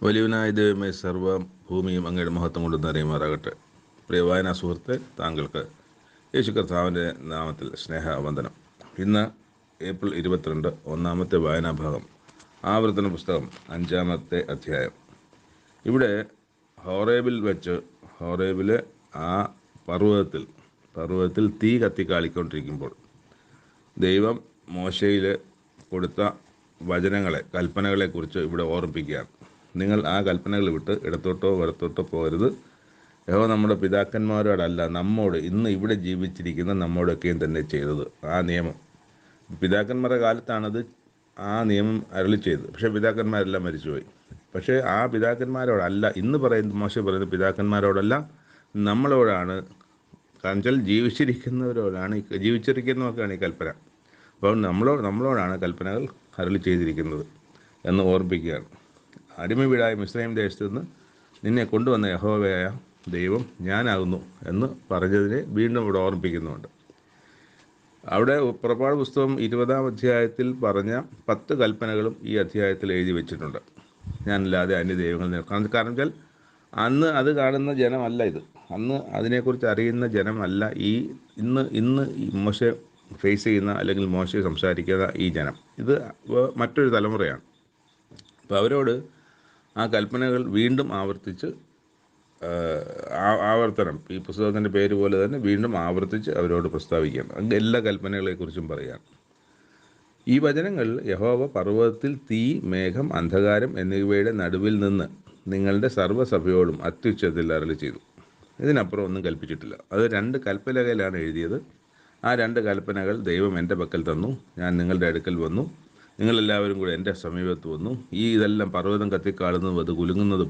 വലിയവനായ ദൈവമേ, സർവ്വ ഭൂമിയും അങ്ങയുടെ മഹത്വം കൊണ്ട് നിറയുമാറാകട്ടെ. പ്രിയ വായനാ സുഹൃത്തെ, താങ്കൾക്ക് യേശു കർത്താവിൻ്റെ നാമത്തിൽ സ്നേഹവന്ദനം. ഇന്ന് ഏപ്രിൽ 22, ഒന്നാമത്തെ വായനാഭാഗം, ആവർത്തന പുസ്തകം 5-ാമത്തെ അധ്യായം. ഇവിടെ ഹോറേബിലെ ആ പർവ്വതത്തിൽ തീ കത്തിക്കാളിക്കൊണ്ടിരിക്കുമ്പോൾ ദൈവം മോശയിൽ കൊടുത്ത കൽപ്പനകളെക്കുറിച്ച് ഇവിടെ ഓർമ്മിപ്പിക്കുകയാണ്. നിങ്ങൾ ആ കൽപ്പനകൾ വിട്ട് ഇടത്തോട്ടോ വലത്തോട്ടോ പോകരുത്. യഹോവ നമ്മുടെ പിതാക്കന്മാരോടല്ല, നമ്മോട്, ഇന്ന് ഇവിടെ ജീവിച്ചിരിക്കുന്ന നമ്മോടൊക്കെയും തന്നെ ചെയ്തത്. ആ നിയമം പിതാക്കന്മാരുടെ കാലത്താണത് ആ നിയമം അരുളി ചെയ്തത്. പക്ഷേ പിതാക്കന്മാരെല്ലാം മരിച്ചുപോയി. പക്ഷേ ആ പിതാക്കന്മാരോടല്ല ഇന്ന് മോശ പറയുന്നത്, പിതാക്കന്മാരോടല്ല നമ്മളോടാണ്. കാരണം വെച്ചാൽ ജീവിച്ചിരിക്കുന്നവർക്കാണ് ഈ കൽപ്പന. അപ്പോൾ നമ്മളോടാണ് കൽപ്പനകൾ അരുളി ചെയ്തിരിക്കുന്നത് എന്ന് ഓർമ്മിപ്പിക്കുകയാണ്. അടിമ വീടായ മിസ്രൈം ദേശത്ത് നിന്ന് നിന്നെ കൊണ്ടുവന്ന യഹോവയായ ദൈവം ഞാനാകുന്നു എന്ന് പറഞ്ഞതിനെ വീണ്ടും ഇവിടെ ഓർമ്മിപ്പിക്കുന്നുണ്ട്. അവിടെ പുറപ്പാട് പുസ്തകം 20-ാം അധ്യായത്തിൽ പറഞ്ഞ 10 കൽപ്പനകളും ഈ അധ്യായത്തിൽ എഴുതി വെച്ചിട്ടുണ്ട്. ഞാനല്ലാതെ അന്യ ദൈവങ്ങൾ. കാരണം വെച്ചാൽ അന്ന് അത് കാണുന്ന ജനമല്ല ഇത്. അന്ന് അതിനെക്കുറിച്ച് അറിയുന്ന ജനമല്ല ഇന്ന് മോശ ഫേസ് ചെയ്യുന്ന, അല്ലെങ്കിൽ മോശ സംസാരിക്കുന്ന ഈ ജനം. ഇത് മറ്റൊരു തലമുറയാണ്. അപ്പോൾ അവരോട് ആ കൽപ്പനകൾ വീണ്ടും ആവർത്തനം, ഈ പുസ്തകത്തിൻ്റെ പേര് പോലെ തന്നെ വീണ്ടും ആവർത്തിച്ച് അവരോട് പ്രസ്താവിക്കുകയാണ്. എല്ലാ കൽപ്പനകളെക്കുറിച്ചും പറയുകയാണ്. ഈ വചനങ്ങൾ യഹോവ പർവ്വതത്തിൽ തീ, മേഘം, അന്ധകാരം എന്നിവയുടെ നടുവിൽ നിന്ന് നിങ്ങളുടെ സർവ്വസഭയോടും അത്യുച്ചത്തിൽ അരുളി ചെയ്തു. ഇതിനപ്പുറം ഒന്നും കൽപ്പിച്ചിട്ടില്ല. അത് 2 കൽപ്പലകയിലാണ് എഴുതിയത്. ആ 2 കൽപ്പനകൾ ദൈവം എൻ്റെ പക്കൽ തന്നു. ഞാൻ നിങ്ങളുടെ അടുക്കൽ വന്നു. നിങ്ങളെല്ലാവരും കൂടെ എൻ്റെ സമീപത്ത് വന്നു. ഇതെല്ലാം പർവ്വതം കത്തിക്കാളുന്നതും അത് കുലുങ്ങുന്നതും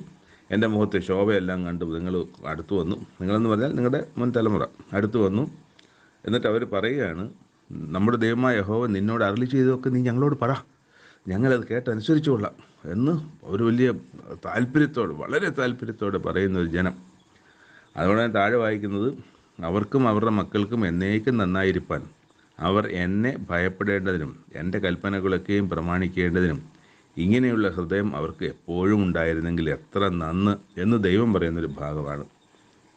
എൻ്റെ മുഖത്തെ ശോഭയെല്ലാം കണ്ട് നിങ്ങൾ അടുത്തു വന്നു. നിങ്ങളെന്ന് പറഞ്ഞാൽ നിങ്ങളുടെ മുൻ തലമുറ അടുത്തു വന്നു. എന്നിട്ട് അവർ പറയുകയാണ്, നമ്മുടെ ദൈവമായ യഹോവ നിന്നോട് അരുളി ചെയ്തതൊക്കെ നീ ഞങ്ങളോട് പറ, ഞങ്ങളത് കേട്ടനുസരിച്ചുകൊള്ളാം എന്ന് ഒരു വലിയ വളരെ താല്പര്യത്തോടെ പറയുന്ന ഒരു ജനം. അതുകൊണ്ട് താഴെ വായിക്കുന്നത്, അവർക്കും അവരുടെ മക്കൾക്കും എന്നേക്കും നന്നായിരിക്കാൻ അവർ എന്നെ ഭയപ്പെടേണ്ടതിനും എൻ്റെ കൽപ്പനകളൊക്കെയും പ്രമാണിക്കേണ്ടതിനും ഇങ്ങനെയുള്ള ഹൃദയം അവർക്ക് എപ്പോഴും ഉണ്ടായിരുന്നെങ്കിൽ എത്ര നന്ന് എന്ന് ദൈവം പറയുന്നൊരു ഭാഗമാണ്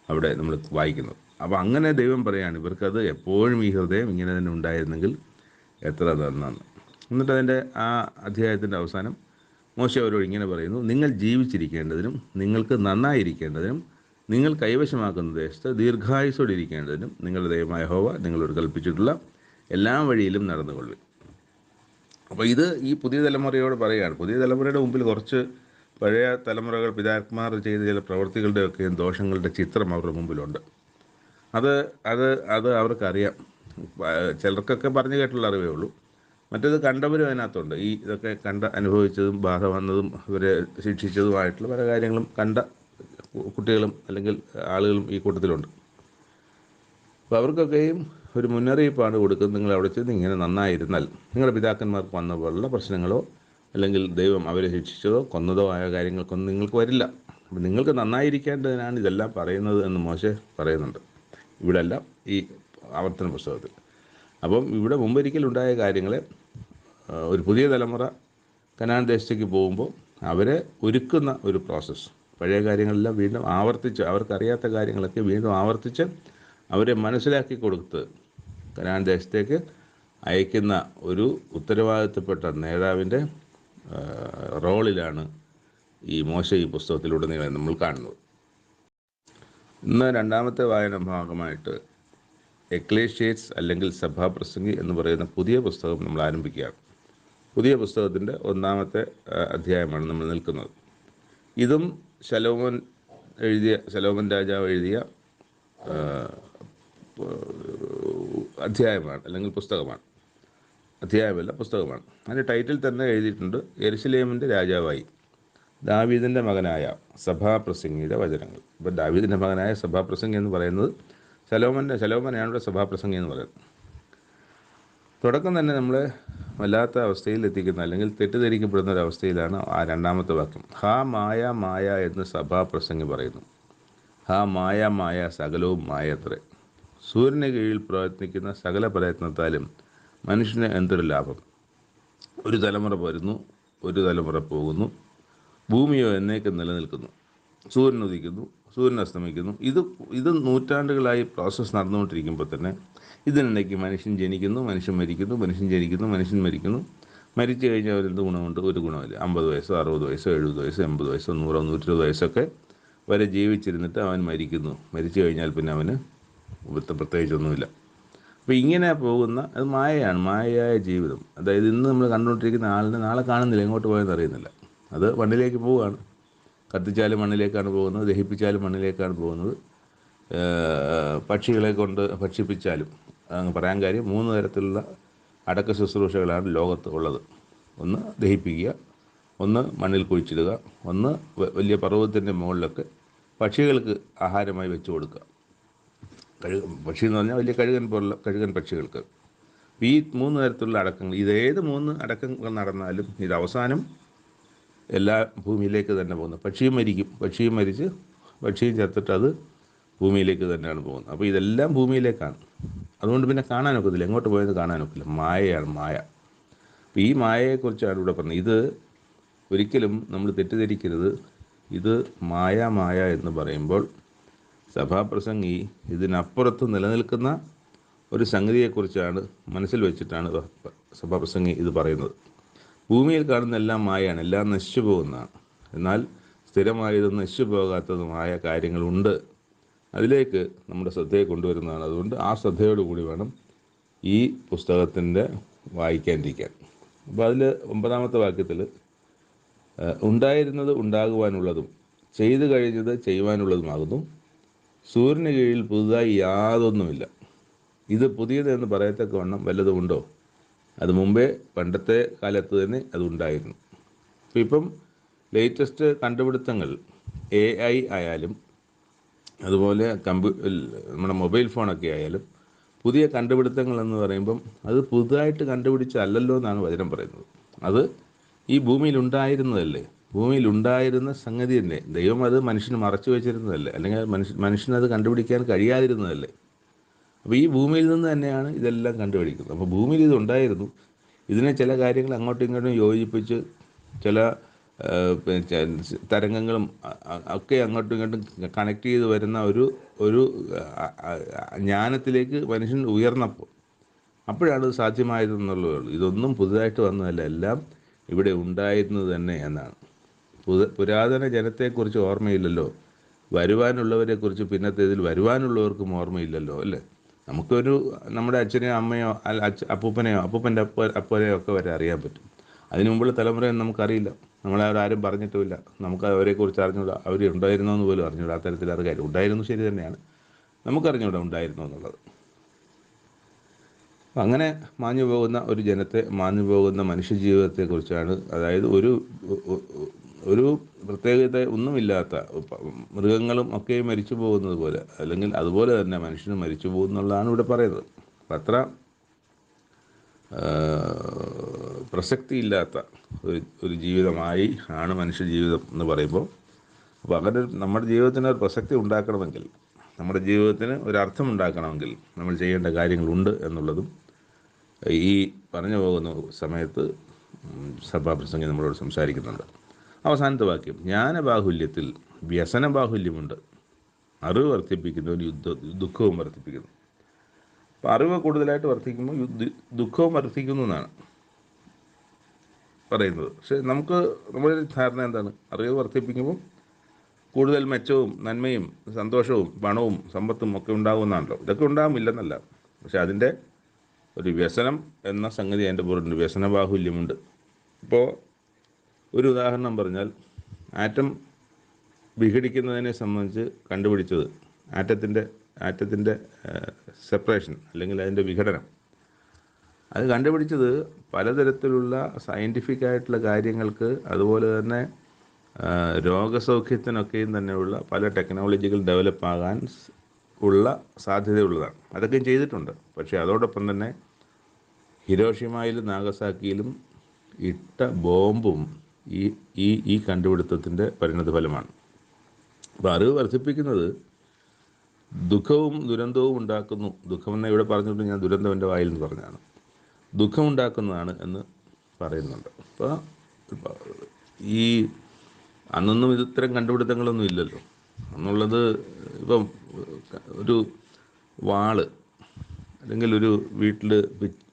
അവിടെ നമ്മൾ വായിക്കുന്നത്. അപ്പോൾ അങ്ങനെ ദൈവം പറയുകയാണ്, ഇവർക്കത് എപ്പോഴും ഈ ഹൃദയം ഇങ്ങനെ തന്നെ ഉണ്ടായിരുന്നെങ്കിൽ എത്ര നന്നാണ്. എന്നിട്ട് അതിൻ്റെ ആ അധ്യായത്തിൻ്റെ അവസാനം മോശ അവരോട് ഇങ്ങനെ പറയുന്നു, നിങ്ങൾ ജീവിച്ചിരിക്കേണ്ടതിനും നിങ്ങൾക്ക് നന്നായിരിക്കേണ്ടതിനും നിങ്ങൾ കൈവശമാക്കുന്ന ദേശത്ത് ദീർഘായുസ്സോടെ ഇരിക്കേണ്ടതിനും നിങ്ങളുടെ ദൈവമായ യഹോവ നിങ്ങളോട് കൽപ്പിച്ചിട്ടുള്ള എല്ലാ വഴിയിലും നടന്നുകൊള്ളും. അപ്പോൾ ഇത് ഈ പുതിയ തലമുറയോട് പറയുകയാണ്. പുതിയ തലമുറയുടെ മുമ്പിൽ കുറച്ച് പഴയ തലമുറകൾ പിതാക്കന്മാർ ചെയ്ത ചില പ്രവൃത്തികളുടെയൊക്കെയും ദോഷങ്ങളുടെ ചിത്രം അവരുടെ മുമ്പിലുണ്ട്. അത് അവർക്കറിയാം. ചിലർക്കൊക്കെ പറഞ്ഞു കേട്ടുള്ള അറിവേ ഉള്ളൂ. മറ്റേത് കണ്ടവരും അതിനകത്തുണ്ട്. ഇതൊക്കെ അനുഭവിച്ചതും ബാധ വന്നതും ഇവരെ ശിക്ഷിച്ചതുമായിട്ടുള്ള പല കാര്യങ്ങളും കണ്ട കുട്ടികളും അല്ലെങ്കിൽ ആളുകളും ഈ കൂട്ടത്തിലുണ്ട്. അപ്പോൾ അവർക്കൊക്കെയും ഒരു മുന്നറിയിപ്പാണ് കൊടുക്കുന്നത്, നിങ്ങൾ അവിടെ ചെന്ന് ഇങ്ങനെ നന്നായിരുന്നാൽ നിങ്ങളുടെ പിതാക്കന്മാർക്ക് വന്ന പോലുള്ള പ്രശ്നങ്ങളോ അല്ലെങ്കിൽ ദൈവം അവരെ ശിക്ഷിച്ചതോ കൊന്നതോ ആയ കാര്യങ്ങൾക്കൊന്നും നിങ്ങൾക്ക് വരില്ല. അപ്പം നിങ്ങൾക്ക് നന്നായിരിക്കേണ്ടതിനാണ് ഇതെല്ലാം പറയുന്നത് എന്ന് മോശെ പറയുന്നുണ്ട് ഇവിടെ അല്ല, ഈ ആവർത്തന പുസ്തകത്തിൽ. അപ്പം ഇവിടെ മുമ്പൊരിക്കലുണ്ടായ കാര്യങ്ങളെ ഒരു പുതിയ തലമുറ കനാൻ ദേശത്തേക്ക് പോകുമ്പോൾ അവരെ ഒരുക്കുന്ന ഒരു പ്രോസസ്സ്. പഴയ കാര്യങ്ങളെല്ലാം വീണ്ടും ആവർത്തിച്ച്, അവർക്കറിയാത്ത കാര്യങ്ങളൊക്കെ വീണ്ടും ആവർത്തിച്ച് അവരെ മനസ്സിലാക്കി കൊടുത്ത് കനാൻ ദേശത്തേക്ക് അയക്കുന്ന ഒരു ഉത്തരവാദിത്തപ്പെട്ട നേതാവിൻ്റെ റോളിലാണ് ഈ മോശ ഈ പുസ്തകത്തിലുടനീളം നമ്മൾ കാണുന്നത്. ഇന്ന് 2-ാമത്തെ വായന ഭാഗമായിട്ട് എക്ലേഷ്യേറ്റ്സ് അല്ലെങ്കിൽ സഭാപ്രസംഗി എന്ന് പറയുന്ന പുതിയ പുസ്തകം നമ്മൾ ആരംഭിക്കുകയാണ്. പുതിയ പുസ്തകത്തിൻ്റെ 1-ാമത്തെ അധ്യായമാണ് നമ്മൾ നിൽക്കുന്നത്. ഇതും ശലോമൻ രാജാവ് എഴുതിയ അധ്യായമാണ്, അല്ലെങ്കിൽ പുസ്തകമാണ്. അധ്യായമല്ല, പുസ്തകമാണ്. അതിൻ്റെ ടൈറ്റിൽ തന്നെ എഴുതിയിട്ടുണ്ട്, യെരുശലേമിൻ്റെ രാജാവായി ദാവീദിൻ്റെ മകനായ സഭാപ്രസംഗിയുടെ വചനങ്ങൾ. ഇപ്പോൾ ദാവീദിൻ്റെ മകനായ സഭാപ്രസംഗി എന്ന് പറയുന്നത് ശലോമനെയാണ് ഇവിടെ സഭാപ്രസംഗി എന്ന് പറയുന്നത്. തുടക്കം തന്നെ നമ്മളെ വല്ലാത്ത അവസ്ഥയിൽ എത്തിക്കുന്ന, അല്ലെങ്കിൽ തെറ്റിദ്ധരിക്കപ്പെടുന്ന ഒരവസ്ഥയിലാണ് ആ 2-ാമത്തെ വാക്യം. ഹാ മായ മായ എന്ന് സഭാപ്രസംഗി പറയുന്നു. ഹാ മായ മായ, സകലവും മായത്രേ. സൂര്യന് കീഴിൽ പ്രയത്നിക്കുന്ന സകല പ്രയത്നത്താലും മനുഷ്യന് എന്തൊരു ലാഭം. ഒരു തലമുറ വരുന്നു, ഒരു തലമുറ പോകുന്നു, ഭൂമിയോ എന്നേക്കും നിലനിൽക്കുന്നു. സൂര്യൻ ഉദിക്കുന്നു, സൂര്യൻ അസ്തമിക്കുന്നു. ഇത് നൂറ്റാണ്ടുകളായി പ്രോസസ്സ് നടന്നുകൊണ്ടിരിക്കുമ്പോൾ തന്നെ ഇതിനിടയ്ക്ക് മനുഷ്യൻ ജനിക്കുന്നു, മനുഷ്യൻ മരിക്കുന്നു, മനുഷ്യൻ ജനിക്കുന്നു, മനുഷ്യൻ മരിക്കുന്നു. മരിച്ചു കഴിഞ്ഞാൽ അവരെന്ത് ഗുണമുണ്ട്? ഒരു ഗുണമില്ല. 50 വയസ്സോ 60 വയസ്സോ 70 വയസ്സോ 80 വയസ്സോ 100 120 വയസ്സൊക്കെ വരെ ജീവിച്ചിരുന്നിട്ട് അവൻ മരിക്കുന്നു. മരിച്ചു കഴിഞ്ഞാൽ പിന്നെ അവന് പ്രത്യേകിച്ചൊന്നുമില്ല. അപ്പോൾ ഇങ്ങനെ പോകുന്ന അത് മായയാണ്, മായയായ ജീവിതം. അതായത് ഇന്ന് നമ്മൾ കണ്ടുകൊണ്ടിരിക്കുന്ന ആളിനെ നാളെ കാണുന്നില്ല, എങ്ങോട്ട് പോയെന്ന് അറിയുന്നില്ല. അത് മണ്ണിലേക്ക് പോവുകയാണ്. കത്തിച്ചാലും മണ്ണിലേക്കാണ് പോകുന്നത്, ദഹിപ്പിച്ചാലും മണ്ണിലേക്കാണ് പോകുന്നത്. പക്ഷികളെ കൊണ്ട് ഭക്ഷിപ്പിച്ചാലും. അങ്ങ് പറയാൻ കാര്യം 3 തരത്തിലുള്ള അടക്ക ശുശ്രൂഷകളാണ് ലോകത്ത് ഉള്ളത്. ഒന്ന് ദഹിപ്പിക്കുക, ഒന്ന് മണ്ണിൽ കുഴിച്ചിടുക, ഒന്ന് വലിയ പർവ്വതത്തിൻ്റെ മുകളിലൊക്കെ പക്ഷികൾക്ക് ആഹാരമായി വെച്ച് കൊടുക്കുക. പക്ഷി എന്ന് പറഞ്ഞാൽ വലിയ കഴുകൻ പക്ഷികൾക്ക്. ഈ 3 തരത്തിലുള്ള അടക്കങ്ങൾ, ഇതേത് 3 അടക്കങ്ങൾ നടന്നാലും ഇത് അവസാനം എല്ലാ ഭൂമിയിലേക്ക് തന്നെ പോകുന്നത്. പക്ഷിയും മരിച്ച് പക്ഷിയും ചത്തിട്ട് അത് ഭൂമിയിലേക്ക് തന്നെയാണ് പോകുന്നത്. അപ്പോൾ ഇതെല്ലാം ഭൂമിയിലേക്കാണ്. അതുകൊണ്ട് പിന്നെ കാണാനൊക്കത്തില്ല, എങ്ങോട്ട് പോയത് കാണാനൊക്കില്ല. മായയാണ്, മായ. അപ്പോൾ ഈ മായയെക്കുറിച്ചാണ് ഇവിടെ പറഞ്ഞത്. ഇത് ഒരിക്കലും നമ്മൾ തെറ്റിദ്ധരിക്കരുത്. ഇത് മായ എന്ന് പറയുമ്പോൾ സഭാപ്രസംഗി ഇതിനപ്പുറത്ത് നിലനിൽക്കുന്ന ഒരു സംഗതിയെക്കുറിച്ചാണ് മനസ്സിൽ വെച്ചിട്ടാണ് സഭാപ്രസംഗി ഇത് പറയുന്നത്. ഭൂമിയിൽ കാണുന്ന എല്ലാം മായയാണ്, എല്ലാം നശിച്ചു പോകുന്നതാണ്. എന്നാൽ സ്ഥിരമായതും നശിച്ചു പോകാത്തതുമായ കാര്യങ്ങളുണ്ട്. അതിലേക്ക് നമ്മുടെ ശ്രദ്ധയെ കൊണ്ടുവരുന്നതാണ്. അതുകൊണ്ട് ആ ശ്രദ്ധയോടുകൂടി വേണം ഈ പുസ്തകത്തിൻ്റെ വായിക്കാനിരിക്കാൻ. അപ്പോൾ അതിൽ 9-ാമത്തെ വാക്യത്തിൽ ഉണ്ടായിരുന്നത് ഉണ്ടാകുവാനുള്ളതും ചെയ്തു കഴിഞ്ഞത് ചെയ്യുവാനുള്ളതുമാകുന്നു. സൂര്യന് കീഴിൽ പുതുതായി യാതൊന്നുമില്ല. ഇത് പുതിയതെന്ന് പറയത്തക്കവണ്ണം വല്ലതുമുണ്ടോ? അത് മുമ്പേ പണ്ടത്തെ കാലത്ത് തന്നെ അതുണ്ടായിരുന്നു. അപ്പോൾ ഇപ്പം ലേറ്റസ്റ്റ് കണ്ടുപിടുത്തങ്ങൾ AI ആയാലും അതുപോലെ നമ്മുടെ മൊബൈൽ ഫോണൊക്കെ ആയാലും പുതിയ കണ്ടുപിടുത്തങ്ങൾ എന്ന് പറയുമ്പം അത് പുതുതായിട്ട് കണ്ടുപിടിച്ചല്ലല്ലോ എന്നാണ് വചനം പറയുന്നത്. അത് ഈ ഭൂമിയിൽ ഉണ്ടായിരുന്ന സംഗതി തന്നെ. ദൈവം അത് മനുഷ്യന് മറച്ചു വെച്ചിരുന്നതല്ലേ, അല്ലെങ്കിൽ മനുഷ്യനത് കണ്ടുപിടിക്കാൻ കഴിയാതിരുന്നതല്ലേ. അപ്പോൾ ഈ ഭൂമിയിൽ നിന്ന് തന്നെയാണ് ഇതെല്ലാം കണ്ടുപിടിക്കുന്നത്. അപ്പോൾ ഭൂമിയിൽ ഇതുണ്ടായിരുന്നു. ഇതിനെ ചില കാര്യങ്ങൾ അങ്ങോട്ടും ഇങ്ങോട്ടും യോജിപ്പിച്ച് ചില തരംഗങ്ങളും ഒക്കെ അങ്ങോട്ടും ഇങ്ങോട്ടും കണക്ട് ചെയ്ത് വരുന്ന ഒരു ജ്ഞാനത്തിലേക്ക് മനുഷ്യൻ ഉയർന്നപ്പോൾ അപ്പോഴാണ് ഇത് സാധ്യമായതെന്നുള്ളതേ ഉള്ളൂ. ഇതൊന്നും പുതുതായിട്ട് വന്നതല്ല, എല്ലാം ഇവിടെ ഉണ്ടായിരുന്നത് തന്നെ എന്നാണ്. പുരാതന ജനത്തെക്കുറിച്ച് ഓർമ്മയില്ലല്ലോ, വരുവാനുള്ളവരെക്കുറിച്ച് പിന്നത്തേതിൽ വരുവാനുള്ളവർക്കും ഓർമ്മയില്ലല്ലോ, അല്ലേ? നമ്മുടെ അച്ഛനെയോ അമ്മയോ അപ്പൂപ്പനെയോ അപ്പൂപ്പൻ്റെ അപ്പനെയോ ഒക്കെ വരെ അറിയാൻ പറ്റും. അതിന് മുമ്പുള്ള തലമുറയൊന്നും നമുക്കറിയില്ല, നമ്മളവരാരും പറഞ്ഞിട്ടുമില്ല. നമുക്ക് അവരെക്കുറിച്ച് അറിഞ്ഞൂടാ, അവർ ഉണ്ടായിരുന്നോ എന്ന് പോലും അറിഞ്ഞൂടാ. ആ തരത്തിൽ അത് കാര്യം ഉണ്ടായിരുന്നു, ശരി തന്നെയാണ്, നമുക്കറിഞ്ഞൂടാ ഉണ്ടായിരുന്നു എന്നുള്ളത്. അങ്ങനെ മാഞ്ഞു പോകുന്ന ഒരു ജനത്തെ, മാഞ്ഞു പോകുന്ന മനുഷ്യജീവിതത്തെക്കുറിച്ചാണ്. അതായത് ഒരു പ്രത്യേകത ഒന്നുമില്ലാത്ത മൃഗങ്ങളും ഒക്കെ മരിച്ചു പോകുന്നത് പോലെ, അല്ലെങ്കിൽ അതുപോലെ തന്നെ മനുഷ്യനും മരിച്ചു പോകുന്നുള്ളതാണ് ഇവിടെ പറയുന്നത്. അപ്പം അത്ര പ്രസക്തിയില്ലാത്ത ഒരു ജീവിതമായി ആണ് മനുഷ്യജീവിതം എന്ന് പറയുമ്പോൾ. അപ്പോൾ അങ്ങനെ നമ്മുടെ ജീവിതത്തിന് ഒരു പ്രസക്തി ഉണ്ടാക്കണമെങ്കിൽ, നമ്മുടെ ജീവിതത്തിന് ഒരർത്ഥം ഉണ്ടാക്കണമെങ്കിൽ നമ്മൾ ചെയ്യേണ്ട കാര്യങ്ങളുണ്ട് എന്നുള്ളതും ഈ പറഞ്ഞു പോകുന്ന സമയത്ത് സഭാപ്രസംഗി നമ്മളോട് സംസാരിക്കുന്നുണ്ട്. അവസാനത്തെ വാക്യം, ജ്ഞാനബാഹുല്യത്തിൽ വ്യസനബാഹുല്യമുണ്ട്, അറിവ് വർദ്ധിപ്പിക്കുന്നവന് ദുഃഖവും വർദ്ധിപ്പിക്കുന്നു. അപ്പോൾ അറിവ് കൂടുതലായിട്ട് വർദ്ധിക്കുമ്പോൾ ദുഃഖവും വർദ്ധിക്കുന്നു എന്നാണ് പറയുന്നത്. പക്ഷേ നമ്മുടെ ധാരണ എന്താണ്? അറിവ് വർദ്ധിപ്പിക്കുമ്പോൾ കൂടുതൽ മെച്ചവും നന്മയും സന്തോഷവും പണവും സമ്പത്തും ഒക്കെ ഉണ്ടാകുമെന്നാണല്ലോ. ഇതൊക്കെ ഉണ്ടാകുമില്ലെന്നല്ല, പക്ഷെ അതിൻ്റെ ഒരു വ്യസനം എന്ന സംഗതി അതിൻ്റെ പുറത്തുണ്ട്, വ്യസനബാഹുല്യമുണ്ട്. ഇപ്പോൾ ഒരു ഉദാഹരണം പറഞ്ഞാൽ, ആറ്റം വിഘടിക്കുന്നതിനെ സംബന്ധിച്ച് കണ്ടുപിടിച്ചത്, ആറ്റത്തിൻ്റെ സെപ്പറേഷൻ അല്ലെങ്കിൽ അതിൻ്റെ വിഘടനം, അത് കണ്ടുപിടിച്ചത് പലതരത്തിലുള്ള സയൻറ്റിഫിക് ആയിട്ടുള്ള കാര്യങ്ങൾക്ക്, അതുപോലെ തന്നെ രോഗസൗഖ്യത്തിനൊക്കെയും തന്നെയുള്ള പല ടെക്നോളജികൾ ഡെവലപ്പ് ആകാൻ ഉള്ള സാധ്യതയുള്ളതാണ്. അതൊക്കെയും ചെയ്തിട്ടുണ്ട്. പക്ഷേ അതോടൊപ്പം തന്നെ ഹിരോഷിമയിലും നാഗസാക്കിയിലും ഇട്ട ബോംബും ഈ കണ്ടുപിടുത്തത്തിൻ്റെ പരിണതഫലമാണ്. അപ്പോൾ അറിവ് വർദ്ധിപ്പിക്കുന്നത് ദുഃഖവും ദുരന്തവും ഉണ്ടാക്കുന്നു. ദുഃഖമെന്ന് ഇവിടെ പറഞ്ഞിട്ട് ഞാൻ ദുരന്തം എൻ്റെ വായിൽ നിന്ന് പറഞ്ഞാണ്. ദുഃഖമുണ്ടാക്കുന്നതാണ് എന്ന് പറയുന്നുണ്ട്. അപ്പോൾ ഈ അന്നൊന്നും ഇത്തരം കണ്ടുപിടുത്തങ്ങളൊന്നും ഇല്ലല്ലോ. അന്നുള്ളത് ഇപ്പം ഒരു വാള് അല്ലെങ്കിൽ ഒരു വീട്ടിൽ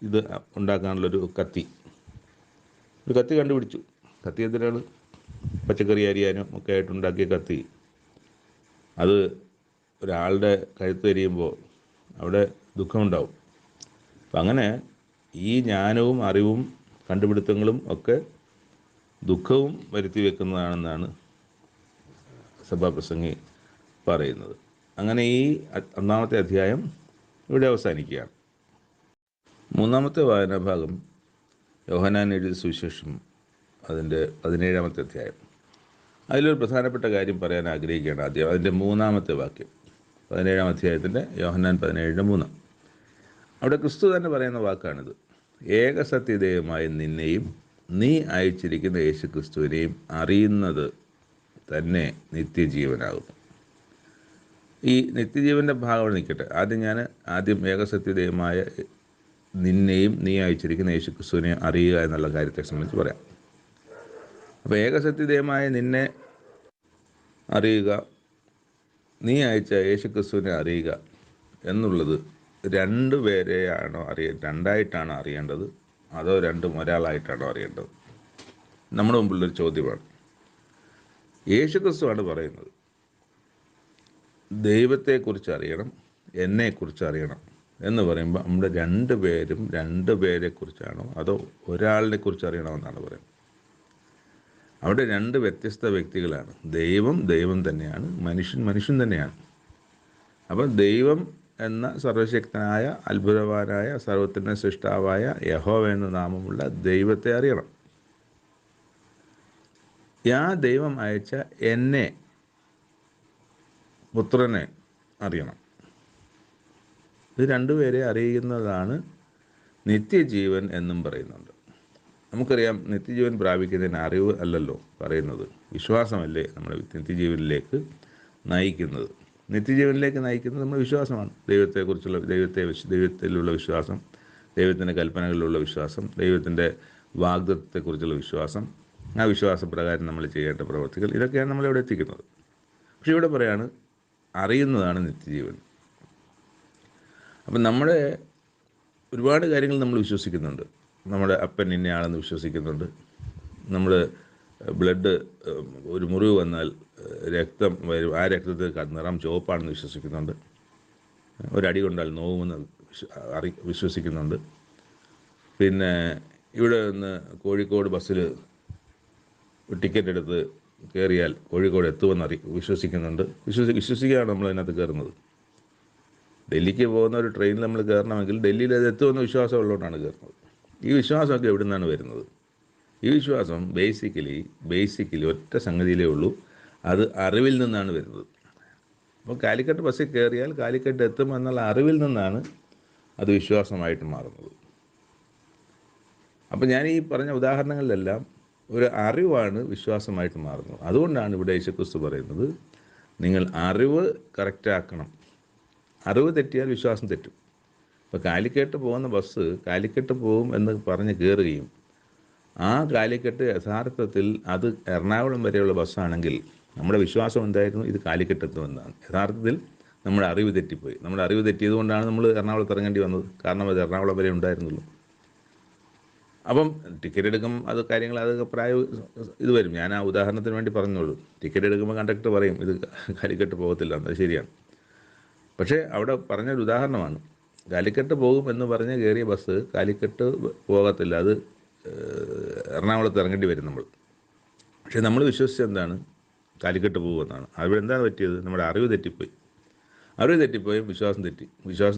ഇത് ഉണ്ടാക്കാനുള്ളൊരു കത്തി, ഒരു കത്തി കണ്ടുപിടിച്ചു. കത്തി എന്തിനാണ്? പച്ചക്കറി അരിയാനും ഒക്കെ ആയിട്ടുണ്ടാക്കിയ കത്തി. അത് ഒരാളുടെ കഴുത്ത് എരിയുമ്പോൾ അവിടെ ദുഃഖമുണ്ടാവും. അപ്പം അങ്ങനെ ഈ ജ്ഞാനവും അറിവും കണ്ടുപിടുത്തങ്ങളും ഒക്കെ ദുഃഖവും വരുത്തി വെക്കുന്നതാണെന്നാണ് സഭാപ്രസംഗി പറയുന്നത്. അങ്ങനെ ഈ ഒന്നാമത്തെ അധ്യായം ഇവിടെ അവസാനിക്കുകയാണ്. മൂന്നാമത്തെ വായനാഭാഗം യോഹന്നാൻ എഴുതിയ സുവിശേഷം, അതിൻ്റെ 17-ാമത്തെ അധ്യായം. അതിലൊരു പ്രധാനപ്പെട്ട കാര്യം പറയാൻ ആഗ്രഹിക്കുകയാണ്. ആദ്യം അതിൻ്റെ 3-ാമത്തെ വാക്യം, 17-ാം അധ്യായത്തിൻ്റെ യോഹന്നാൻ 17:3. അവിടെ ക്രിസ്തു തന്നെ പറയുന്ന വാക്കാണിത്: ഏകസത്യദൈവമായ നിന്നെയും നീ അയച്ചിരിക്കുന്ന യേശു ക്രിസ്തുവിനെയും അറിയുന്നത് തന്നെ നിത്യജീവനാകുന്നു. ഈ നിത്യജീവൻ്റെ ഭാഗം നിൽക്കട്ടെ. ആദ്യം ഏകസത്യദൈവമായ നിന്നെയും നീ അയച്ചിരിക്കുന്ന യേശു ക്രിസ്തുവിനെയും അറിയുക എന്നുള്ള കാര്യത്തെ സംബന്ധിച്ച് പറയാം. അപ്പോൾ ഏകസത്യദൈവമായ നിന്നെ അറിയുക, നീ അയച്ച യേശു ക്രിസ്തുവിനെ അറിയുക എന്നുള്ളത് രണ്ടായിട്ടാണോ അറിയേണ്ടത്, അതോ രണ്ടും ഒരാളായിട്ടാണോ അറിയേണ്ടത്? നമ്മുടെ മുമ്പിലൊരു ചോദ്യമാണ്. യേശു ക്രിസ്തുവാണ് പറയുന്നത്, ദൈവത്തെക്കുറിച്ച് അറിയണം, എന്നെക്കുറിച്ച് അറിയണം എന്ന് പറയുമ്പോൾ നമ്മുടെ രണ്ടുപേരെക്കുറിച്ചാണോ അതോ ഒരാളിനെ കുറിച്ച് അറിയണമെന്നാണ് പറയുന്നത്. അവിടെ രണ്ട് വ്യത്യസ്ത വ്യക്തികളാണ്. ദൈവം തന്നെയാണ്, മനുഷ്യൻ തന്നെയാണ്. അപ്പം ദൈവം എന്ന സർവശക്തനായ, അത്ഭുതവാനായ, സർവ്വത്തിൻ്റെ സൃഷ്ടാവായ യഹോവ എന്ന നാമമുള്ള ദൈവത്തെ അറിയണം. ആ ദൈവം അയച്ച എന്നെ, പുത്രനെ അറിയണം. ഇത് രണ്ടുപേരെ അറിയുന്നതാണ് നിത്യജീവൻ എന്നും പറയുന്നുണ്ട്. നമുക്കറിയാം, നിത്യജീവൻ പ്രാപിക്കുന്നതിന് അറിവ് അല്ലല്ലോ പറയുന്നത്, വിശ്വാസമല്ലേ നമ്മളെ നിത്യജീവനിലേക്ക് നയിക്കുന്നത്. നിത്യജീവനിലേക്ക് നയിക്കുന്നത് നമ്മുടെ വിശ്വാസമാണ്. ദൈവത്തിലുള്ള വിശ്വാസം, ദൈവത്തിൻ്റെ കൽപ്പനകളിലുള്ള വിശ്വാസം, ദൈവത്തിൻ്റെ വാഗ്ദത്തത്തെക്കുറിച്ചുള്ള വിശ്വാസം, ആ വിശ്വാസപ്രകാരം നമ്മൾ ചെയ്യേണ്ട പ്രവർത്തികൾ, ഇതൊക്കെയാണ് നമ്മളിവിടെ എത്തിക്കുന്നത്. പക്ഷെ ഇവിടെ പറയാണ് അറിയുന്നതാണ് നിത്യജീവൻ. അപ്പം നമ്മുടെ ഒരുപാട് കാര്യങ്ങൾ നമ്മൾ വിശ്വസിക്കുന്നുണ്ട്. നമ്മുടെ അപ്പൻ ഇന്നയാളെന്ന് വിശ്വസിക്കുന്നുണ്ട്. നമ്മൾ ഒരു മുറിവ് വന്നാൽ രക്തം വരും, ആ രക്തത്തിൽ നിറം ചുവപ്പാണെന്ന് വിശ്വസിക്കുന്നുണ്ട്. ഒരടി കൊണ്ടാൽ നോവുമെന്ന് വിശ്വസിക്കുന്നുണ്ട്. പിന്നെ ഇവിടെ നിന്ന് കോഴിക്കോട് ബസ്സിൽ ടിക്കറ്റ് എടുത്ത് കയറിയാൽ കോഴിക്കോട് എത്തുമെന്ന് വിശ്വസിക്കുന്നുണ്ട്. വിശ്വസിക്കുകയാണ് നമ്മൾ അതിനകത്ത് കയറുന്നത്. ഡൽഹിക്ക് പോകുന്ന ഒരു ട്രെയിനിൽ നമ്മൾ കയറണമെങ്കിൽ ഡൽഹിയിൽ അത് എത്തുമെന്ന് വിശ്വാസം ഉള്ളതുകൊണ്ടാണ് കയറുന്നത്. ഈ വിശ്വാസമൊക്കെ എവിടെ നിന്നാണ് വരുന്നത്? ഈ വിശ്വാസം ബേസിക്കലി ഒറ്റ സംഗതിയിലേ ഉള്ളൂ, അത് അറിവിൽ നിന്നാണ് വരുന്നത്. അപ്പോൾ കാലിക്കട്ട് ബസ്സിൽ കയറിയാൽ കാലിക്കട്ട് എത്തുമെന്നുള്ള അറിവിൽ നിന്നാണ് അത് വിശ്വാസമായിട്ട് മാറുന്നത്. അപ്പോൾ ഞാൻ ഈ പറഞ്ഞ ഉദാഹരണങ്ങളിലെല്ലാം ഒരു അറിവാണ് വിശ്വാസമായിട്ട് മാറുന്നത്. അതുകൊണ്ടാണ് ഇവിടെ യേശുക്രിസ്തു പറയുന്നത്, നിങ്ങൾ അറിവ് കറക്റ്റാക്കണം. അറിവ് തെറ്റിയാൽ വിശ്വാസം തെറ്റും. ഇപ്പോൾ കാലിക്കട്ട് പോകുന്ന ബസ് കാലിക്കട്ട് പോകും എന്ന് പറഞ്ഞ് കയറുകയും ആ കാലിക്കട്ട് യഥാർത്ഥത്തിൽ അത് എറണാകുളം വരെയുള്ള ബസ്സാണെങ്കിൽ നമ്മുടെ വിശ്വാസം എന്തായിരുന്നു? ഇത് കാലിക്കട്ട് എത്തുമെന്നാണ്. യഥാർത്ഥത്തിൽ നമ്മുടെ അറിവ് തെറ്റിപ്പോയി. നമ്മുടെ അറിവ് തെറ്റിയത് കൊണ്ടാണ് നമ്മൾ എറണാകുളത്ത് ഇറങ്ങേണ്ടി വന്നത്. കാരണം അത് എറണാകുളം വരെ ഉണ്ടായിരുന്നുള്ളൂ. അപ്പം ടിക്കറ്റ് എടുക്കും, അതൊക്കെ ഇത് വരും. ഞാൻ ആ ഉദാഹരണത്തിന് വേണ്ടി പറഞ്ഞോളൂ. ടിക്കറ്റ് എടുക്കുമ്പോൾ കണ്ടക്ടർ പറയും ഇത് കാലിക്കട്ട് പോകത്തില്ല, അത് ശരിയാണ്. പക്ഷേ അവിടെ പറഞ്ഞൊരു ഉദാഹരണമാണ്. കാലിക്കട്ട് പോകും എന്ന് പറഞ്ഞ് കയറിയ ബസ് കാലിക്കട്ട് പോകത്തില്ല, അത് എറണാകുളത്ത് ഇറങ്ങേണ്ടി വരും നമ്മൾ. പക്ഷേ നമ്മൾ വിശ്വസിച്ചത് എന്താണ്? കാലിക്കട്ട് പോകുമെന്നാണ്. അവിടെ എന്താണ് പറ്റിയത്? നമ്മുടെ അറിവ് തെറ്റിപ്പോയി. വിശ്വാസം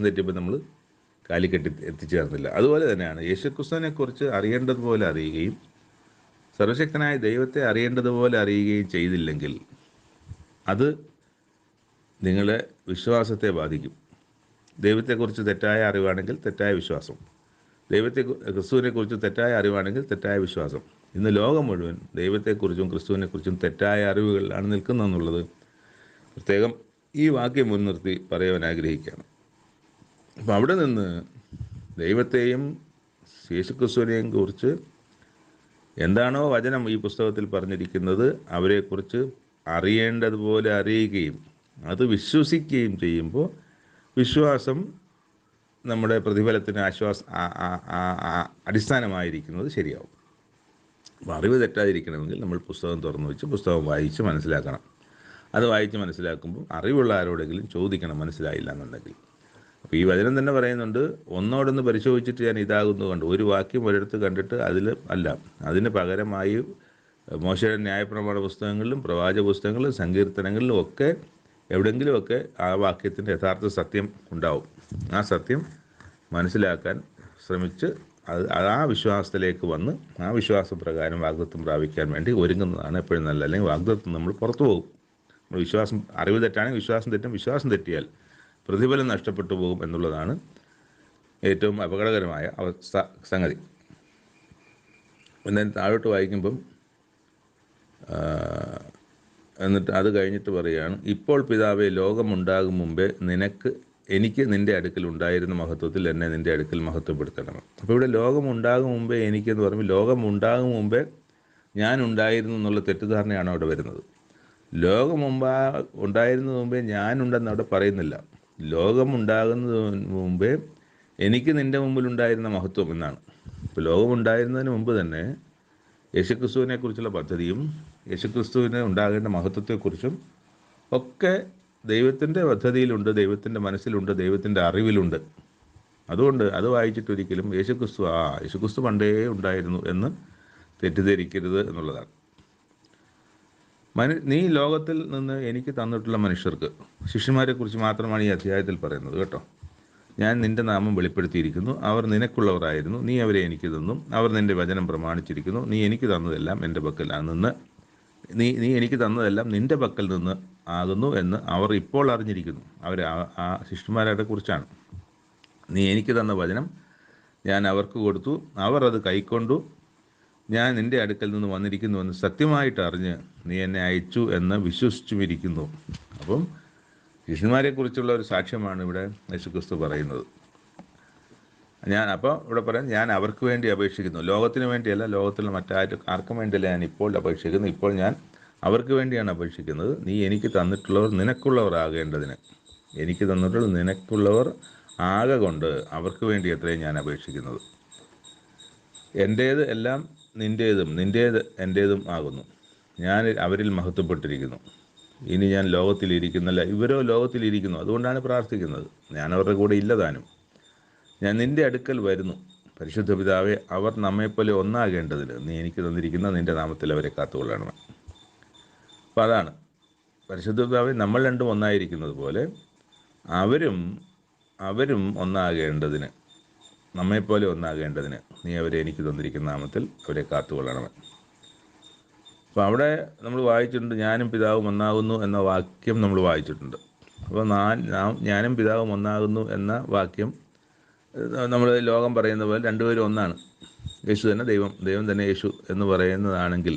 തെറ്റിയപ്പോൾ നമ്മൾ കാലിക്കട്ട് എത്തിച്ചേർന്നില്ല. അതുപോലെ തന്നെയാണ് യേശുക്രിസ്തുവിനെക്കുറിച്ച് അറിയേണ്ടതുപോലെ അറിയുകയും സർവശക്തനായ ദൈവത്തെ അറിയേണ്ടതുപോലെ അറിയുകയും ചെയ്തില്ലെങ്കിൽ അത് നിങ്ങളുടെ വിശ്വാസത്തെ ബാധിക്കും. ദൈവത്തെക്കുറിച്ച് തെറ്റായ അറിവാണെങ്കിൽ തെറ്റായ വിശ്വാസം, ക്രിസ്തുവിനെക്കുറിച്ച് തെറ്റായ അറിവാണെങ്കിൽ തെറ്റായ വിശ്വാസം. ഇന്ന് ലോകം മുഴുവൻ ദൈവത്തെക്കുറിച്ചും ക്രിസ്തുവിനെക്കുറിച്ചും തെറ്റായ അറിവുകളിലാണ് നിൽക്കുന്നതെന്നുള്ളത് പ്രത്യേകം ഈ വാക്യം മുൻനിർത്തി പറയുവാൻ ആഗ്രഹിക്കുകയാണ്. അപ്പം അവിടെ നിന്ന് ദൈവത്തെയും യേശുക്രിസ്തുവിനെയും കുറിച്ച് എന്താണോ വചനം ഈ പുസ്തകത്തിൽ പറഞ്ഞിരിക്കുന്നത് അവരെക്കുറിച്ച് അറിയേണ്ടതുപോലെ അറിയുകയും അത് വിശ്വസിക്കുകയും ചെയ്യുമ്പോൾ വിശ്വാസം നമ്മുടെ പ്രതിഫലത്തിന് അടിസ്ഥാനമായിരിക്കുന്നത് ശരിയാവും. അപ്പോൾ അറിവ് തെറ്റാതിരിക്കണമെങ്കിൽ നമ്മൾ പുസ്തകം തുറന്നു വെച്ച് പുസ്തകം വായിച്ച് മനസ്സിലാക്കണം. അത് വായിച്ച് മനസ്സിലാക്കുമ്പോൾ അറിവുള്ള ആരോടെങ്കിലും ചോദിക്കണം, മനസ്സിലായില്ല എന്നുണ്ടെങ്കിൽ. അപ്പോൾ ഈ വചനം തന്നെ പറയുന്നുണ്ട്, ഒന്നോടൊന്ന് പരിശോധിച്ചിട്ട് ഞാൻ ഇതാകുന്നു കണ്ടു. ഒരു വാക്യം ഒരിടത്ത് കണ്ടിട്ട് അതിൽ അല്ല, അതിന് പകരമായി മോശയുടെ ന്യായപ്രമാണ പുസ്തകങ്ങളിലും പ്രവാചക പുസ്തകങ്ങളിലും സങ്കീർത്തനങ്ങളിലും ഒക്കെ എവിടെയെങ്കിലുമൊക്കെ ആ വാക്യത്തിൻ്റെ യഥാർത്ഥ സത്യം ഉണ്ടാവും. ആ സത്യം മനസ്സിലാക്കാൻ ശ്രമിച്ച് ആ വിശ്വാസത്തിലേക്ക് വന്ന് ആ വിശ്വാസപ്രകാരം വാഗ്ദത്തം പ്രാപിക്കാൻ വേണ്ടി ഒരുങ്ങുന്നതാണ് എപ്പോഴും നല്ലത്. അല്ലെങ്കിൽ വാഗ്ദത്തം നമ്മൾ പുറത്തു പോകും. നമ്മൾ വിശ്വാസം, അറിവ് തെറ്റാണെങ്കിൽ വിശ്വാസം തെറ്റും. വിശ്വാസം തെറ്റിയാൽ പ്രതിഫലം നഷ്ടപ്പെട്ടു പോകും എന്നുള്ളതാണ് ഏറ്റവും അപകടകരമായ സംഗതി. എന്നാൽ താഴോട്ട് വായിക്കുമ്പം എന്നിട്ട് അത് കഴിഞ്ഞിട്ട് പറയുകയാണ്, ഇപ്പോൾ പിതാവേ, ലോകമുണ്ടാകും മുമ്പേ എനിക്ക് നിൻ്റെ അടുക്കൽ ഉണ്ടായിരുന്ന മഹത്വത്തിൽ എന്നെ നിൻ്റെ അടുക്കൽ മഹത്വപ്പെടുത്തണം. അപ്പോൾ ഇവിടെ ലോകമുണ്ടാകും മുമ്പേ എനിക്കെന്ന് പറയുമ്പോൾ ലോകമുണ്ടാകും മുമ്പേ ഞാൻ ഉണ്ടായിരുന്നു എന്നുള്ള തെറ്റിദ്ധാരണയാണ് അവിടെ വരുന്നത്. ഉണ്ടായിരുന്നതിന് മുമ്പേ ഞാനുണ്ടെന്ന് അവിടെ പറയുന്നില്ല. ലോകമുണ്ടാകുന്നതിന് മുമ്പേ എനിക്ക് നിൻ്റെ മുമ്പിൽ ഉണ്ടായിരുന്ന മഹത്വം എന്നാണ്. ഇപ്പോൾ ലോകമുണ്ടായിരുന്നതിന് മുമ്പ് തന്നെ യേശുക്രിസ്തുവിനെ കുറിച്ചുള്ള പദ്ധതിയും യേശുക്രിസ്തുവിന് ഉണ്ടാകേണ്ട മഹത്വത്തെക്കുറിച്ചും ഒക്കെ ദൈവത്തിൻ്റെ പദ്ധതിയിലുണ്ട്, ദൈവത്തിൻ്റെ മനസ്സിലുണ്ട്, ദൈവത്തിൻ്റെ അറിവിലുണ്ട്. അതുകൊണ്ട് അത് വായിച്ചിട്ടൊരിക്കലും യേശുക്രിസ്തു പണ്ടേ ഉണ്ടായിരുന്നു എന്ന് തെറ്റിദ്ധരിക്കരുത് എന്നുള്ളതാണ്. നീ ലോകത്തിൽ നിന്ന് എനിക്ക് തന്നിട്ടുള്ള മനുഷ്യർക്ക്, ശിഷ്യന്മാരെക്കുറിച്ച് മാത്രമാണ് ഈ അധ്യായത്തിൽ പറയുന്നത് കേട്ടോ. ഞാൻ നിൻ്റെ നാമം വെളിപ്പെടുത്തിയിരിക്കുന്നു, അവർ നിനക്കുള്ളവരായിരുന്നു, നീ അവരെ എനിക്ക് തന്നു, അവർ നിൻ്റെ വചനം പ്രമാണിച്ചിരിക്കുന്നു, നീ എനിക്ക് തന്നതെല്ലാം എൻ്റെ പക്കൽ നിന്ന് നീ എനിക്ക് തന്നതെല്ലാം നിൻ്റെ പക്കൽ നിന്ന് ആകുന്നു എന്ന് അവർ ഇപ്പോൾ അറിഞ്ഞിരിക്കുന്നു. ആ ശിഷ്യന്മാരെ കുറിച്ചാണ്. നീ എനിക്ക് തന്ന വചനം ഞാൻ അവർക്ക് കൊടുത്തു, അവർ അത് കൈക്കൊണ്ടു, ഞാൻ നിൻ്റെ അടുക്കൽ നിന്ന് വന്നിരിക്കുന്നുവെന്ന് സത്യമായിട്ട് അറിഞ്ഞ് നീ എന്നെ അയച്ചു എന്ന് വിശ്വസിച്ചുമിരിക്കുന്നു. അപ്പം ശിഷ്യന്മാരെക്കുറിച്ചുള്ള ഒരു സാക്ഷ്യമാണ് ഇവിടെ യേശുക്രിസ്തു പറയുന്നത്. ഇവിടെ പറയാം, ഞാൻ അവർക്ക് വേണ്ടി അപേക്ഷിക്കുന്നു, ലോകത്തിന് വേണ്ടിയല്ല, ലോകത്തിലുള്ള ആർക്കും വേണ്ടിയല്ല ഞാൻ ഇപ്പോൾ അപേക്ഷിക്കുന്നു. ഇപ്പോൾ ഞാൻ അവർക്ക് വേണ്ടിയാണ് അപേക്ഷിക്കുന്നത്. നീ എനിക്ക് തന്നിട്ടുള്ളവർ നിനക്കുള്ളവർ ആകേണ്ടതിന്. എനിക്ക് തന്നിട്ടുള്ള നിനക്കുള്ളവർ ആകെ കൊണ്ട് അവർക്ക് വേണ്ടി എത്രയും ഞാൻ അപേക്ഷിക്കുന്നത്. എൻ്റേത് എല്ലാം നിൻ്റേതും നിൻ്റേത് എൻ്റേതും ആകുന്നു. ഞാൻ അവരിൽ മഹത്വപ്പെട്ടിരിക്കുന്നു. ഇനി ഞാൻ ലോകത്തിലിരിക്കുന്നില്ല, ഇവരോ ലോകത്തിലിരിക്കുന്നു. അതുകൊണ്ടാണ് പ്രാർത്ഥിക്കുന്നത്. ഞാൻ അവരുടെ കൂടെ ഇല്ലതാനും. ഞാൻ നിൻ്റെ അടുക്കൽ വരുന്നു. പരിശുദ്ധ പിതാവേ, അവർ നമ്മെപ്പോലെ ഒന്നാകേണ്ടതിന് നീ എനിക്ക് തന്നിരിക്കുന്ന നിൻ്റെ നാമത്തിൽ അവരെ കാത്തുകൊള്ളണം. അപ്പോൾ അതാണ് പരിശുദ്ധ പിതാവേ, നമ്മൾ രണ്ടും ഒന്നായിരിക്കുന്നത് പോലെ അവരും ഒന്നാകേണ്ടതിന്, നമ്മെപ്പോലെ ഒന്നാകേണ്ടതിന് നീ അവരെ എനിക്ക് തന്നിരിക്കുന്ന നാമത്തിൽ അവരെ കാത്തുകൊള്ളണം. അപ്പോൾ അവിടെ നമ്മൾ വായിച്ചിട്ടുണ്ട്, ഞാനും പിതാവും ഒന്നാകുന്നു എന്ന വാക്യം നമ്മൾ വായിച്ചിട്ടുണ്ട്. അപ്പോൾ ഞാനും പിതാവും ഒന്നാകുന്നു എന്ന വാക്യം നമ്മൾ ലോകം പറയുന്ന പോലെ രണ്ടുപേരും ഒന്നാണ്. യേശു തന്നെ ദൈവം തന്നെ യേശു എന്ന് പറയുന്നതാണെങ്കിൽ,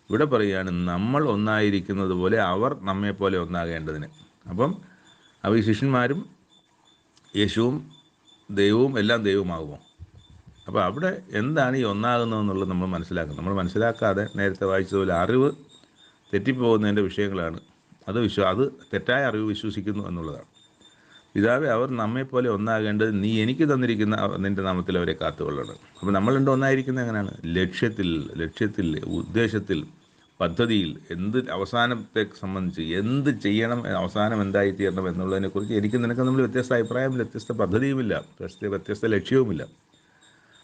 ഇവിടെ പറയുകയാണ് നമ്മൾ ഒന്നായിരിക്കുന്നത് പോലെ അവർ നമ്മെപ്പോലെ ഒന്നാകേണ്ടതിന്. അപ്പം ഈ ശിഷ്യന്മാരും യേശുവും ദൈവവും എല്ലാം ദൈവമാകുമോ? അപ്പോൾ അവിടെ എന്താണ് ഈ ഒന്നാകുന്നതെന്നുള്ളത് നമ്മൾ മനസ്സിലാക്കണം. നമ്മൾ മനസ്സിലാക്കാതെ നേരത്തെ വായിച്ചതുപോലെ അറിവ് തെറ്റിപ്പോകുന്നതിൻ്റെ വിഷയങ്ങളാണ്. അത് തെറ്റായ അറിവ് വിശ്വസിക്കുന്നു എന്നുള്ളതാണ്. പിതാവേ, അവർ നമ്മെപ്പോലെ ഒന്നാകേണ്ടത് നീ എനിക്ക് തന്നിരിക്കുന്ന നിൻ്റെ നാമത്തിൽ അവരെ കാത്തുകൊള്ളണം. അപ്പോൾ നമ്മൾ രണ്ടും ഒന്നായിരിക്കുന്നത് എങ്ങനെയാണ്? ലക്ഷ്യത്തിൽ, ഉദ്ദേശത്തിൽ, പദ്ധതിയിൽ, അവസാനത്തെ സംബന്ധിച്ച് എന്ത് ചെയ്യണം, അവസാനം എന്തായിത്തീരണം എന്നുള്ളതിനെക്കുറിച്ച് എനിക്ക് നിനക്ക് നമ്മൾ വ്യത്യസ്ത അഭിപ്രായമില്ല, വ്യത്യസ്ത പദ്ധതിയുമില്ല, വ്യത്യസ്ത ലക്ഷ്യവുമില്ല.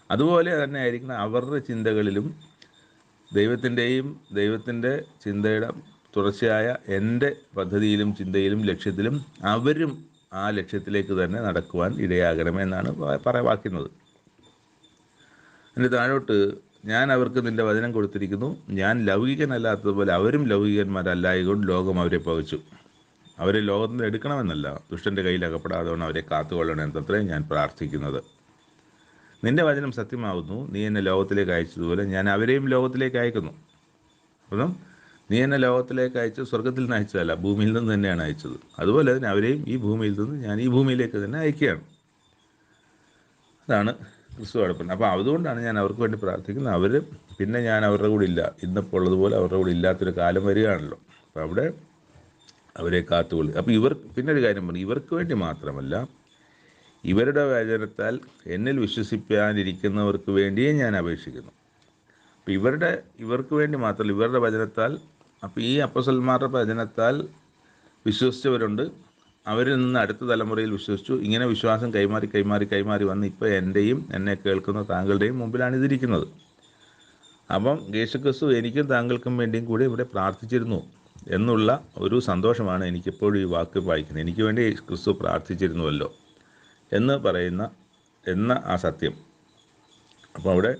അതുപോലെ തന്നെ ആയിരിക്കണം അവരുടെ ചിന്തകളിലും ദൈവത്തിൻ്റെ ചിന്തയുടെ തുടർച്ചയായ എൻ്റെ പദ്ധതിയിലും ചിന്തയിലും ലക്ഷ്യത്തിലും അവരും ആ ലക്ഷ്യത്തിലേക്ക് തന്നെ നടക്കുവാൻ ഇടയാകണമെന്നാണ് വാക്കുന്നത്. അതിൻ്റെ താഴോട്ട്, ഞാൻ അവർക്ക് നിൻ്റെ വചനം കൊടുത്തിരിക്കുന്നു, ഞാൻ ലൗകികനല്ലാത്തതുപോലെ അവരും ലൗകികന്മാരല്ലായതുകൊണ്ട് ലോകം അവരെ പകച്ചു. അവരെ ലോകത്തിൽ എടുക്കണമെന്നല്ല, ദുഷ്ടൻ്റെ കയ്യിൽ അകപ്പെടാതെ അവരെ കാത്തുകൊള്ളണമെന്നത്രേ ഞാൻ പ്രാർത്ഥിക്കുന്നത്. നിൻ്റെ വചനം സത്യമാകുന്നു. നീ എന്നെ ലോകത്തിലേക്ക് അയച്ചതുപോലെ ഞാൻ അവരെയും ലോകത്തിലേക്ക് അയക്കുന്നു. അപ്പം നീ എന്നെ ലോകത്തിലേക്ക് അയച്ചത് സ്വർഗത്തിൽ നിന്ന് അയച്ചതല്ല, ഭൂമിയിൽ നിന്ന് തന്നെയാണ് അയച്ചത്. അതുപോലെ തന്നെ അവരെയും ഈ ഭൂമിയിൽ നിന്ന് ഞാൻ ഈ ഭൂമിയിലേക്ക് തന്നെ അയക്കുകയാണ്. അതാണ് ക്രിസ്തു അടുപ്പുണ്ട്. അപ്പോൾ അതുകൊണ്ടാണ് ഞാൻ അവർക്ക് വേണ്ടി പ്രാർത്ഥിക്കുന്നത്. അവർ പിന്നെ ഞാൻ അവരുടെ കൂടെ ഇല്ല, ഇന്നിപ്പോൾ ഉള്ളതുപോലെ അവരുടെ കൂടെ ഇല്ലാത്തൊരു കാലം വരികയാണല്ലോ. അപ്പോൾ അവിടെ അവരെ കാത്തുകൊള്ളു. അപ്പോൾ പിന്നെ ഒരു കാര്യം പറഞ്ഞു, ഇവർക്ക് വേണ്ടി മാത്രമല്ല, ഇവരുടെ വചനത്താൽ എന്നിൽ വിശ്വസിപ്പാനിരിക്കുന്നവർക്ക് വേണ്ടിയും ഞാൻ അപേക്ഷിക്കുന്നു. അപ്പോൾ ഇവർക്ക് വേണ്ടി മാത്രമല്ല, ഇവരുടെ വചനത്താൽ, അപ്പോൾ ഈ അപ്പോസ്തലന്മാരുടെ വചനത്താൽ വിശ്വസിച്ചവരുണ്ട്, അവരിൽ നിന്ന് അടുത്ത തലമുറയിൽ വിശ്വസിച്ചു. ഇങ്ങനെ വിശ്വാസം കൈമാറി വന്ന് ഇപ്പോൾ എൻ്റെയും എന്നെ കേൾക്കുന്ന താങ്കളുടെയും മുമ്പിലാണ് ഇതിരിക്കുന്നത്. അപ്പം യേശുക്രിസ്തു എനിക്കും താങ്കൾക്കും വേണ്ടിയും കൂടി ഇവിടെ പ്രാർത്ഥിച്ചിരുന്നു എന്നുള്ള ഒരു സന്തോഷമാണ് എനിക്കെപ്പോഴും ഈ വാക്ക് വായിക്കുന്നത്. എനിക്ക് വേണ്ടി ക്രിസ്തു പ്രാർത്ഥിച്ചിരുന്നുവല്ലോ എന്ന് പറയുന്ന ആ സത്യം. അപ്പോൾ അവിടെ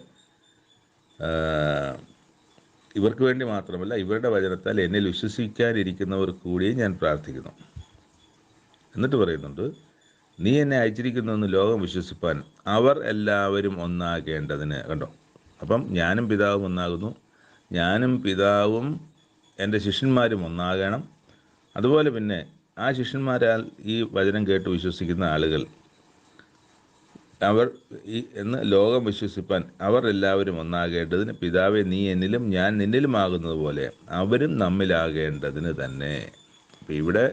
ഇവർക്ക് വേണ്ടി മാത്രമല്ല, ഇവരുടെ വചനത്താൽ എന്നിൽ വിശ്വസിക്കാനിരിക്കുന്നവർക്ക് കൂടിയും ഞാൻ പ്രാർത്ഥിക്കുന്നു. എന്നിട്ട് പറയുന്നുണ്ട്, നീ എന്നെ അയച്ചിരിക്കുന്നുവെന്ന് ലോകം വിശ്വസിപ്പാൻ അവർ എല്ലാവരും ഒന്നാകേണ്ടതിന്. കണ്ടോ, അപ്പം ഞാനും പിതാവും ഒന്നാകുന്നു, ഞാനും പിതാവും എൻ്റെ ശിഷ്യന്മാരും ഒന്നാകണം. അതുപോലെ പിന്നെ ആ ശിഷ്യന്മാരാൽ ഈ വചനം കേട്ട് വിശ്വസിക്കുന്ന ആളുകൾ എന്ന് ലോകം വിശ്വസിപ്പാൻ അവർ എല്ലാവരും ഒന്നാകേണ്ടതിന്, പിതാവേ നീ എന്നിലും ഞാൻ നിന്നിലും ആകുന്നത് പോലെ അവരും നമ്മിലാകേണ്ടതിന് തന്നെ. അപ്പം ഇവിടെ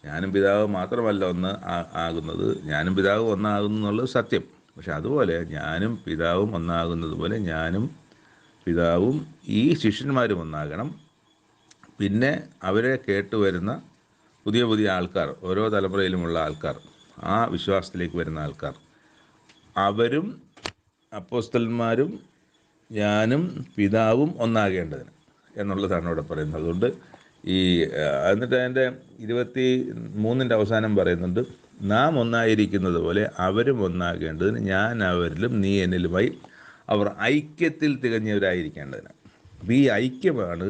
ഞാനും പിതാവ് മാത്രമല്ല ആകുന്നത്, ഞാനും പിതാവും ഒന്നാകുന്നു എന്നുള്ളത് സത്യം. പക്ഷെ അതുപോലെ ഞാനും പിതാവും ഒന്നാകുന്നത് പോലെ ഞാനും പിതാവും ഈ ശിഷ്യന്മാരും ഒന്നാകണം. പിന്നെ അവരെ കേട്ടുവരുന്ന പുതിയ ആൾക്കാർ, ഓരോ തലമുറയിലുമുള്ള ആൾക്കാർ, ആ വിശ്വാസത്തിലേക്ക് വരുന്ന ആൾക്കാർ, അവരും അപ്പോസ്തലന്മാരും ഞാനും പിതാവും ഒന്നാകേണ്ടതിന് എന്നുള്ളതാണ് ഇവിടെ പറയുന്നത്. അതുകൊണ്ട് എന്നിട്ട് അതിൻ്റെ 23 അവസാനം പറയുന്നുണ്ട്, നാം ഒന്നായിരിക്കുന്നത് പോലെ അവരും ഒന്നാകേണ്ടതിന്, ഞാൻ അവരിലും നീ എന്നിലുമായി അവർ ഐക്യത്തിൽ തികഞ്ഞവരായിരിക്കേണ്ടതിന്. അപ്പോൾ ഈ ഐക്യമാണ്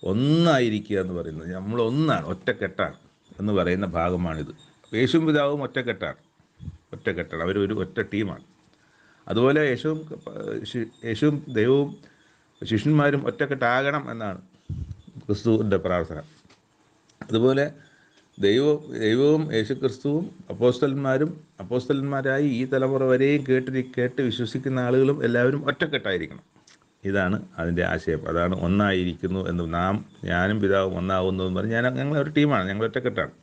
ഒന്നായിരിക്കുക എന്ന് പറയുന്നത്. നമ്മൾ ഒന്നാണ്, ഒറ്റക്കെട്ടാണ് എന്ന് പറയുന്ന ഭാഗമാണിത്. യേശുവും പിതാവും ഒറ്റക്കെട്ടാണ്, അവരൊരു ഒറ്റ ടീമാണ്. അതുപോലെ യേശുവും ദൈവവും ശിഷ്യന്മാരും ഒറ്റക്കെട്ടാകണം എന്നാണ് ക്രിസ്തുവിൻ്റെ പ്രാർത്ഥന. അതുപോലെ ദൈവവും യേശുക്രിസ്തുവും അപ്പോസ്തലന്മാരായി ഈ തലമുറ വരെയും കേട്ട് വിശ്വസിക്കുന്ന ആളുകളും എല്ലാവരും ഒറ്റക്കെട്ടായിരിക്കണം. ഇതാണ് അതിൻ്റെ ആശയം. അതാണ് ഒന്നായിരിക്കുന്നു എന്ന്, ഞാനും പിതാവും ഒന്നാകുന്നു എന്ന് പറഞ്ഞ് ഞങ്ങളൊരു ടീമാണ്, ഞങ്ങൾ ഒറ്റക്കെട്ടാണ്.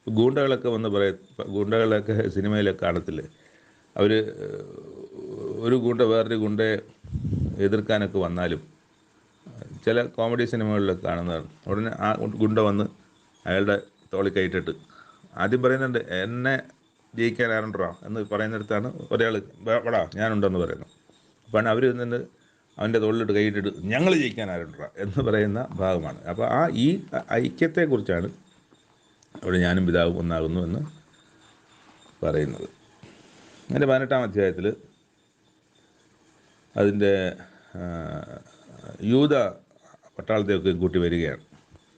ഗുണ്ടകളൊക്കെ സിനിമയിലൊക്കെ കാണത്തില്ലേ, അവർ ഒരു ഗുണ്ട വേറൊരു ഗുണ്ടയെ എതിർക്കാനൊക്കെ വന്നാലും ചില കോമഡി സിനിമകളിലൊക്കെ കാണുന്നതാണ്. ഉടനെ ആ ഗുണ്ട വന്ന് അയാളുടെ തോളിൽ കൈയിട്ടിട്ട് ആദ്യം പറയുന്നുണ്ട്, എന്നെ ജയിക്കാൻ ആരുണ്ടോ എന്ന് പറയുന്നിടത്താണ് ഒരാൾ വടാ ഞാനുണ്ടെന്ന് പറയുന്നത്. അപ്പോൾ അവർ നിന്നിട്ട് അവൻ്റെ തോളിലിട്ട് കൈയിട്ടിട്ട് ഞങ്ങൾ ജയിക്കാൻ ആരുണ്ടോ എന്ന് പറയുന്ന ഭാഗമാണ്. അപ്പോൾ ഈ ഐക്യത്തെക്കുറിച്ചാണ് അവിടെ ഞാനും പിതാവും ഒന്നാകുന്നു എന്ന് പറയുന്നത്. അതിൻ്റെ 18-ാം അധ്യായത്തിൽ അതിൻ്റെ യൂദ പട്ടാളത്തെയൊക്കെ കൂട്ടി വരികയാണ്.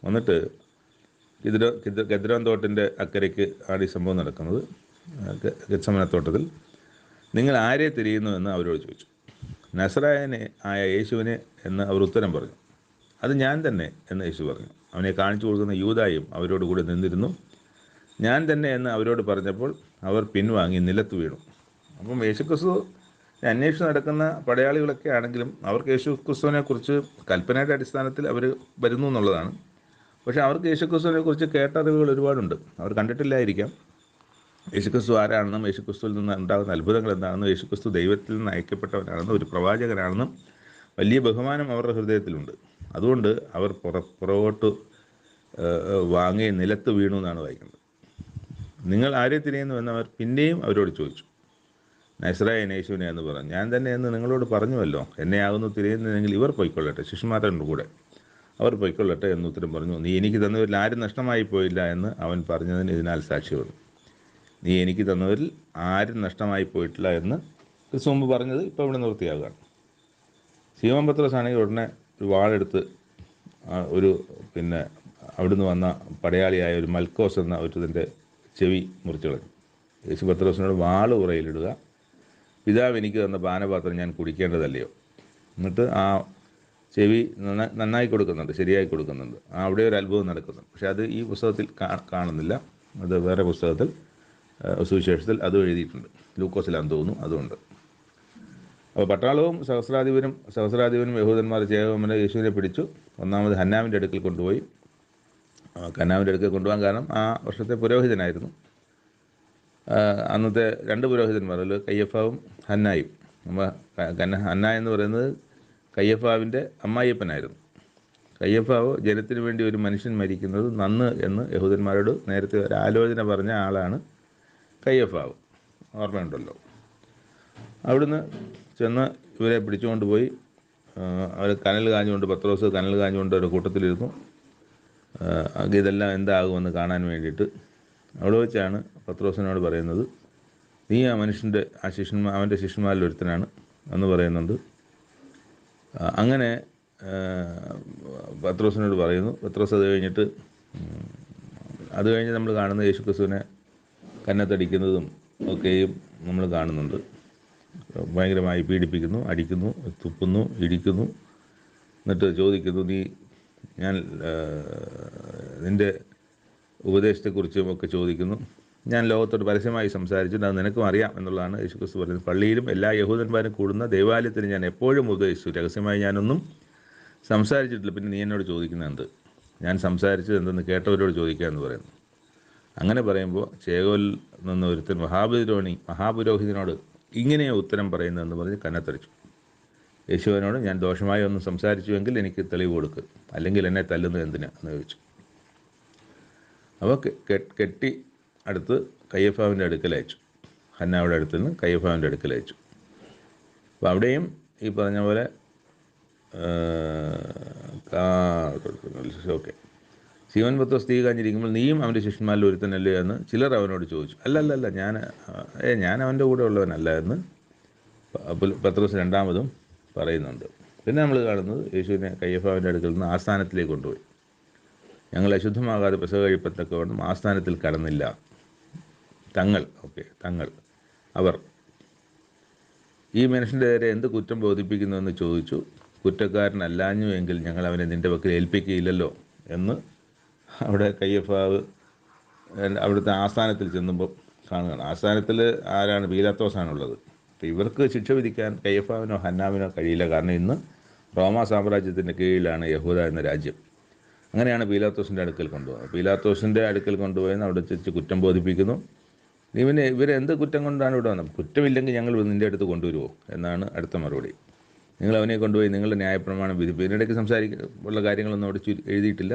എന്നിട്ട് ഗെദ്രോൻ തോട്ടിൻ്റെ അക്കരയ്ക്ക് ആണ് ഈ സംഭവം നടക്കുന്നത്. ഗെത്സമനത്തോട്ടത്തിൽ നിങ്ങൾ ആരെ തിരിയുന്നു എന്ന് അവരോട് ചോദിച്ചു. നസറായനെ ആയ യേശുവിനെ എന്ന് അവർ ഉത്തരം പറഞ്ഞു. അത് ഞാൻ തന്നെ എന്ന് യേശു പറഞ്ഞു. അവനെ കാണിച്ചു കൊടുക്കുന്ന യൂദായും അവരോട് കൂടെ നിന്നിരുന്നു. ഞാൻ തന്നെ എന്ന് അവരോട് പറഞ്ഞപ്പോൾ അവർ പിൻവാങ്ങി നിലത്ത് വീണു. അപ്പം യേശുക്രിസ്തു അന്വേഷിച്ച് നടക്കുന്ന പടയാളികളൊക്കെ ആണെങ്കിലും അവർക്ക് യേശുക്രിസ്തുവിനെ കുറിച്ച് കൽപ്പനയുടെ അടിസ്ഥാനത്തിൽ അവർ വരുന്നു എന്നുള്ളതാണ്. പക്ഷേ അവർക്ക് യേശുക്രിസ്തുവിനെ കുറിച്ച് കേട്ടറിവുകൾ ഒരുപാടുണ്ട്. അവർ കണ്ടിട്ടില്ലായിരിക്കാം യേശുക്രിസ്തു ആരാണെന്നും യേശുക്രിസ്തുവിൽ നിന്ന് ഉണ്ടാകുന്ന അത്ഭുതങ്ങൾ എന്താണെന്നും യേശുക്രിസ്തു ദൈവത്തിൽ നിന്ന് അയക്കപ്പെട്ടവനാണെന്നും ഒരു പ്രവാചകനാണെന്നും വലിയ ബഹുമാനം അവരുടെ ഹൃദയത്തിലുണ്ട്. അതുകൊണ്ട് അവർ പുറകോട്ട് വാങ്ങി നിലത്ത് വീണു എന്നാണ് വായിക്കുന്നത്. നിങ്ങൾ ആരെ തിരിയുന്നു എന്നവർ പിന്നെയും അവരോട് ചോദിച്ചു. നസറായൻ യേശുവിനെ എന്ന് പറഞ്ഞു. ഞാൻ തന്നെ എന്ന് നിങ്ങളോട് പറഞ്ഞുവല്ലോ. എന്നെ ആകുന്നു തിരിയുന്നതെങ്കിൽ ഇവർ പൊയ്ക്കൊള്ളട്ടെ, ശിഷ്യന്മാരുണ്ട് കൂടെ, അവർ പൊയ്ക്കൊള്ളട്ടെ എന്ന് ഉത്തരം പറഞ്ഞു. നീ എനിക്ക് തന്നവരിൽ ആരും നഷ്ടമായി പോയില്ല എന്ന് അവൻ പറഞ്ഞതിന് ഇതിനാൽ സാക്ഷി വന്നു. നീ എനിക്ക് തന്നവരിൽ ആരും നഷ്ടമായി പോയിട്ടില്ല എന്ന് ക്രിസ്തു മുമ്പ് പറഞ്ഞത് ഇപ്പോൾ ഇവിടെ നിർത്തിയാകുകയാണ്. ശീമോൻ പത്രോസ് ആണെങ്കിൽ ഉടനെ ഒരു വാളെടുത്ത് അവിടുന്ന് വന്ന പടയാളിയായ ഒരു മൽക്കോസ് എന്ന ഒരുതിൻ്റെ ചെവി മുറിച്ചു കളഞ്ഞു. യേശു പത്രോസിനോട് വാള് ഉറയിലിടുക, പിതാവ് എനിക്ക് തന്ന പാനപാത്രം ഞാൻ കുടിക്കേണ്ടതല്ലയോ? എന്നിട്ട് ആ ചെവി നന്നായി കൊടുക്കുന്നുണ്ട്, ശരിയായി കൊടുക്കുന്നുണ്ട്. അവിടെ ഒരു അത്ഭുതം നടക്കുന്നുണ്ട്. പക്ഷെ അത് ഈ പുസ്തകത്തിൽ കാണുന്നില്ല. അത് വേറെ പുസ്തകത്തിൽ, സുവിശേഷത്തിൽ അതും എഴുതിയിട്ടുണ്ട്. ലൂക്കോസിലാന്ന് തോന്നുന്നു. അതുകൊണ്ട് അപ്പോൾ പട്ടാളവും സഹസ്രാധിപനും യഹൂദന്മാർ ചേവമനെ യേശുവിനെ പിടിച്ചു. ഒന്നാമത് ഹന്നാവിൻ്റെ അടുക്കൽ കൊണ്ടുപോയി. ഹന്നാവിൻ്റെ അടുക്കൽ കൊണ്ടുപോകാൻ കാരണം ആ വർഷത്തെ പുരോഹിതനായിരുന്നു. അന്നത്തെ 2 പുരോഹിതന്മാർ, അതിൽ കയ്യഫാവും ഹന്നായും. ഹന്ന എന്ന് പറയുന്നത് കയ്യഫാവിൻ്റെ അമ്മായിയപ്പനായിരുന്നു. കയ്യഫാവ് ജനത്തിന് വേണ്ടി ഒരു മനുഷ്യൻ മരിക്കുന്നത് നന്ന് എന്ന് യഹൂദന്മാരോട് നേരത്തെ ഒരു ആലോചന പറഞ്ഞ ആളാണ് കയ്യഫാവ്. ഓർമ്മയുണ്ടല്ലോ. അവിടുന്ന് ചെന്ന് ഇവരെ പിടിച്ചുകൊണ്ട് പോയി. അവർ കനൽ കാഞ്ഞുകൊണ്ട്, പത്രോസ് കനൽ കാഞ്ഞുകൊണ്ട് ഒരു കൂട്ടത്തിലിരുന്നു. ഇതെല്ലാം എന്താകുമെന്ന് കാണാൻ വേണ്ടിയിട്ട്. അവിടെ വെച്ചാണ് പത്രോസിനോട് പറയുന്നത്, നീ ആ മനുഷ്യൻ്റെ അവൻ്റെ ശിഷ്യന്മാരിൽ ഒരുത്തനാണ് എന്ന് പറയുന്നുണ്ട്. അങ്ങനെ പത്രോസിനോട് പറയുന്നു. പത്രോസ് അത് കഴിഞ്ഞ് നമ്മൾ കാണുന്ന യേശുക്രിസ്തുവിനെ കന്നത്തടിക്കുന്നതും ഒക്കെയും നമ്മൾ കാണുന്നുണ്ട്. ഭയങ്കരമായി പീഡിപ്പിക്കുന്നു, അടിക്കുന്നു, തുപ്പുന്നു, ഇടിക്കുന്നു. എന്നിട്ട് ചോദിക്കുന്നു, നിൻ്റെ ഉപദേശത്തെക്കുറിച്ചും ഒക്കെ ചോദിക്കുന്നു. ഞാൻ ലോകത്തോട് പരസ്യമായി സംസാരിച്ചിട്ട് അത് നിനക്കും അറിയാം എന്നുള്ളതാണ് യേശുക്രിസ്തു പറയുന്നത്. പള്ളിയിലും എല്ലാ യഹൂദന്മാരും കൂടുന്ന ദൈവാലയത്തിലും ഞാൻ എപ്പോഴും ഉപദേശിച്ചു, രഹസ്യമായി ഞാനൊന്നും സംസാരിച്ചിട്ടില്ല. പിന്നെ നീ എന്നോട് ചോദിക്കുന്നത് എന്ത്? ഞാൻ സംസാരിച്ചത് എന്തെന്ന് കേട്ടവരോട് ചോദിക്കാമെന്ന് പറയുന്നു. അങ്ങനെ പറയുമ്പോൾ ചേകോൽ നിന്ന് ഒരുത്തൻ മഹാപുരോഹിതനോട് ഇങ്ങനെയോ ഉത്തരം പറയുന്നതെന്ന് പറഞ്ഞ് കന്നത്തടിച്ചു. യേശുവിനോട്, ഞാൻ ദോഷമായി ഒന്നും സംസാരിച്ചുവെങ്കിൽ എനിക്ക് തെളിവ് കൊടുക്ക്, അല്ലെങ്കിൽ എന്നെ തല്ലുന്നത് എന്തിനാ എന്ന് ചോദിച്ചു. അപ്പോൾ കെട്ടി അടുത്ത് കയ്യഫാവിൻ്റെ അടുക്കൽ അയച്ചു. ഹന്നാവിടെ അടുത്ത് നിന്ന് കയ്യഫാവിൻ്റെ അടുക്കൽ അയച്ചു. അപ്പോൾ അവിടെയും ഈ പറഞ്ഞ പോലെ ശിവൻ പത്രോസ് തീ കാഞ്ഞിരിക്കുമ്പോൾ നീയും അവൻ്റെ ശിഷ്യന്മാരിൽ ഒരുത്തനല്ലേ എന്ന് ചിലർ അവനോട് ചോദിച്ചു. അല്ലല്ല, ഞാൻ അവൻ്റെ കൂടെ ഉള്ളവനല്ല എന്ന് പത്രോസ് രണ്ടാമതും പറയുന്നുണ്ട്. പിന്നെ നമ്മൾ കാണുന്നത് യേശുവിനെ കയ്യഫാവിൻ്റെ അടുക്കൽ നിന്ന് ആസ്ഥാനത്തിലേക്ക് കൊണ്ടുപോയി. ഞങ്ങൾ അശുദ്ധമാകാതെ പെസഹ കഴിപ്പത്തക്കവണ്ണം ആസ്ഥാനത്തിൽ കടന്നില്ല. അവർ ഈ മനുഷ്യൻ്റെ നേരെ എന്ത് കുറ്റം ബോധിപ്പിക്കുന്നുവെന്ന് ചോദിച്ചു. കുറ്റക്കാരനല്ലാഞ്ഞു എങ്കിൽ ഞങ്ങൾ അവനെ നിൻ്റെ പക്കൽ ഏൽപ്പിക്കുകയില്ലല്ലോ എന്ന് അവിടെ കയ്യഫാവ് അവിടുത്തെ ആസ്ഥാനത്തിൽ ചെന്നുമ്പോൾ കാണുകയാണ്. ആസ്ഥാനത്തിൽ ആരാണ്? പീലാത്തോസാണുള്ളത്. അപ്പോൾ ഇവർക്ക് ശിക്ഷ വിധിക്കാൻ കയ്യഫാവിനോ ഹന്നാവിനോ കഴിയില്ല. കാരണം ഇന്ന് റോമാ സാമ്രാജ്യത്തിൻ്റെ കീഴിലാണ് യഹൂദ എന്ന രാജ്യം. അങ്ങനെയാണ് പീലാത്തോസിൻ്റെ അടുക്കൽ കൊണ്ടുപോകുന്നത്. പീലാത്തോസിൻ്റെ അടുക്കൽ കൊണ്ടുപോയെന്ന് അവിടെ വെച്ച് കുറ്റം ബോധിപ്പിക്കുന്നു. ഇവരെന്ത് കുറ്റം കൊണ്ടാണ് ഇവിടെ വന്നത്? കുറ്റമില്ലെങ്കിൽ ഞങ്ങൾ നിൻ്റെ അടുത്ത് കൊണ്ടുവരുമോ എന്നാണ് അടുത്ത മറുപടി. നിങ്ങൾ അവനെ കൊണ്ടുപോയി നിങ്ങളുടെ ന്യായപ്രമാണം വിധിപ്പിക്കും. ഇതിനിടയ്ക്ക് ഉള്ള കാര്യങ്ങളൊന്നും അവിടെ എഴുതിയിട്ടില്ല.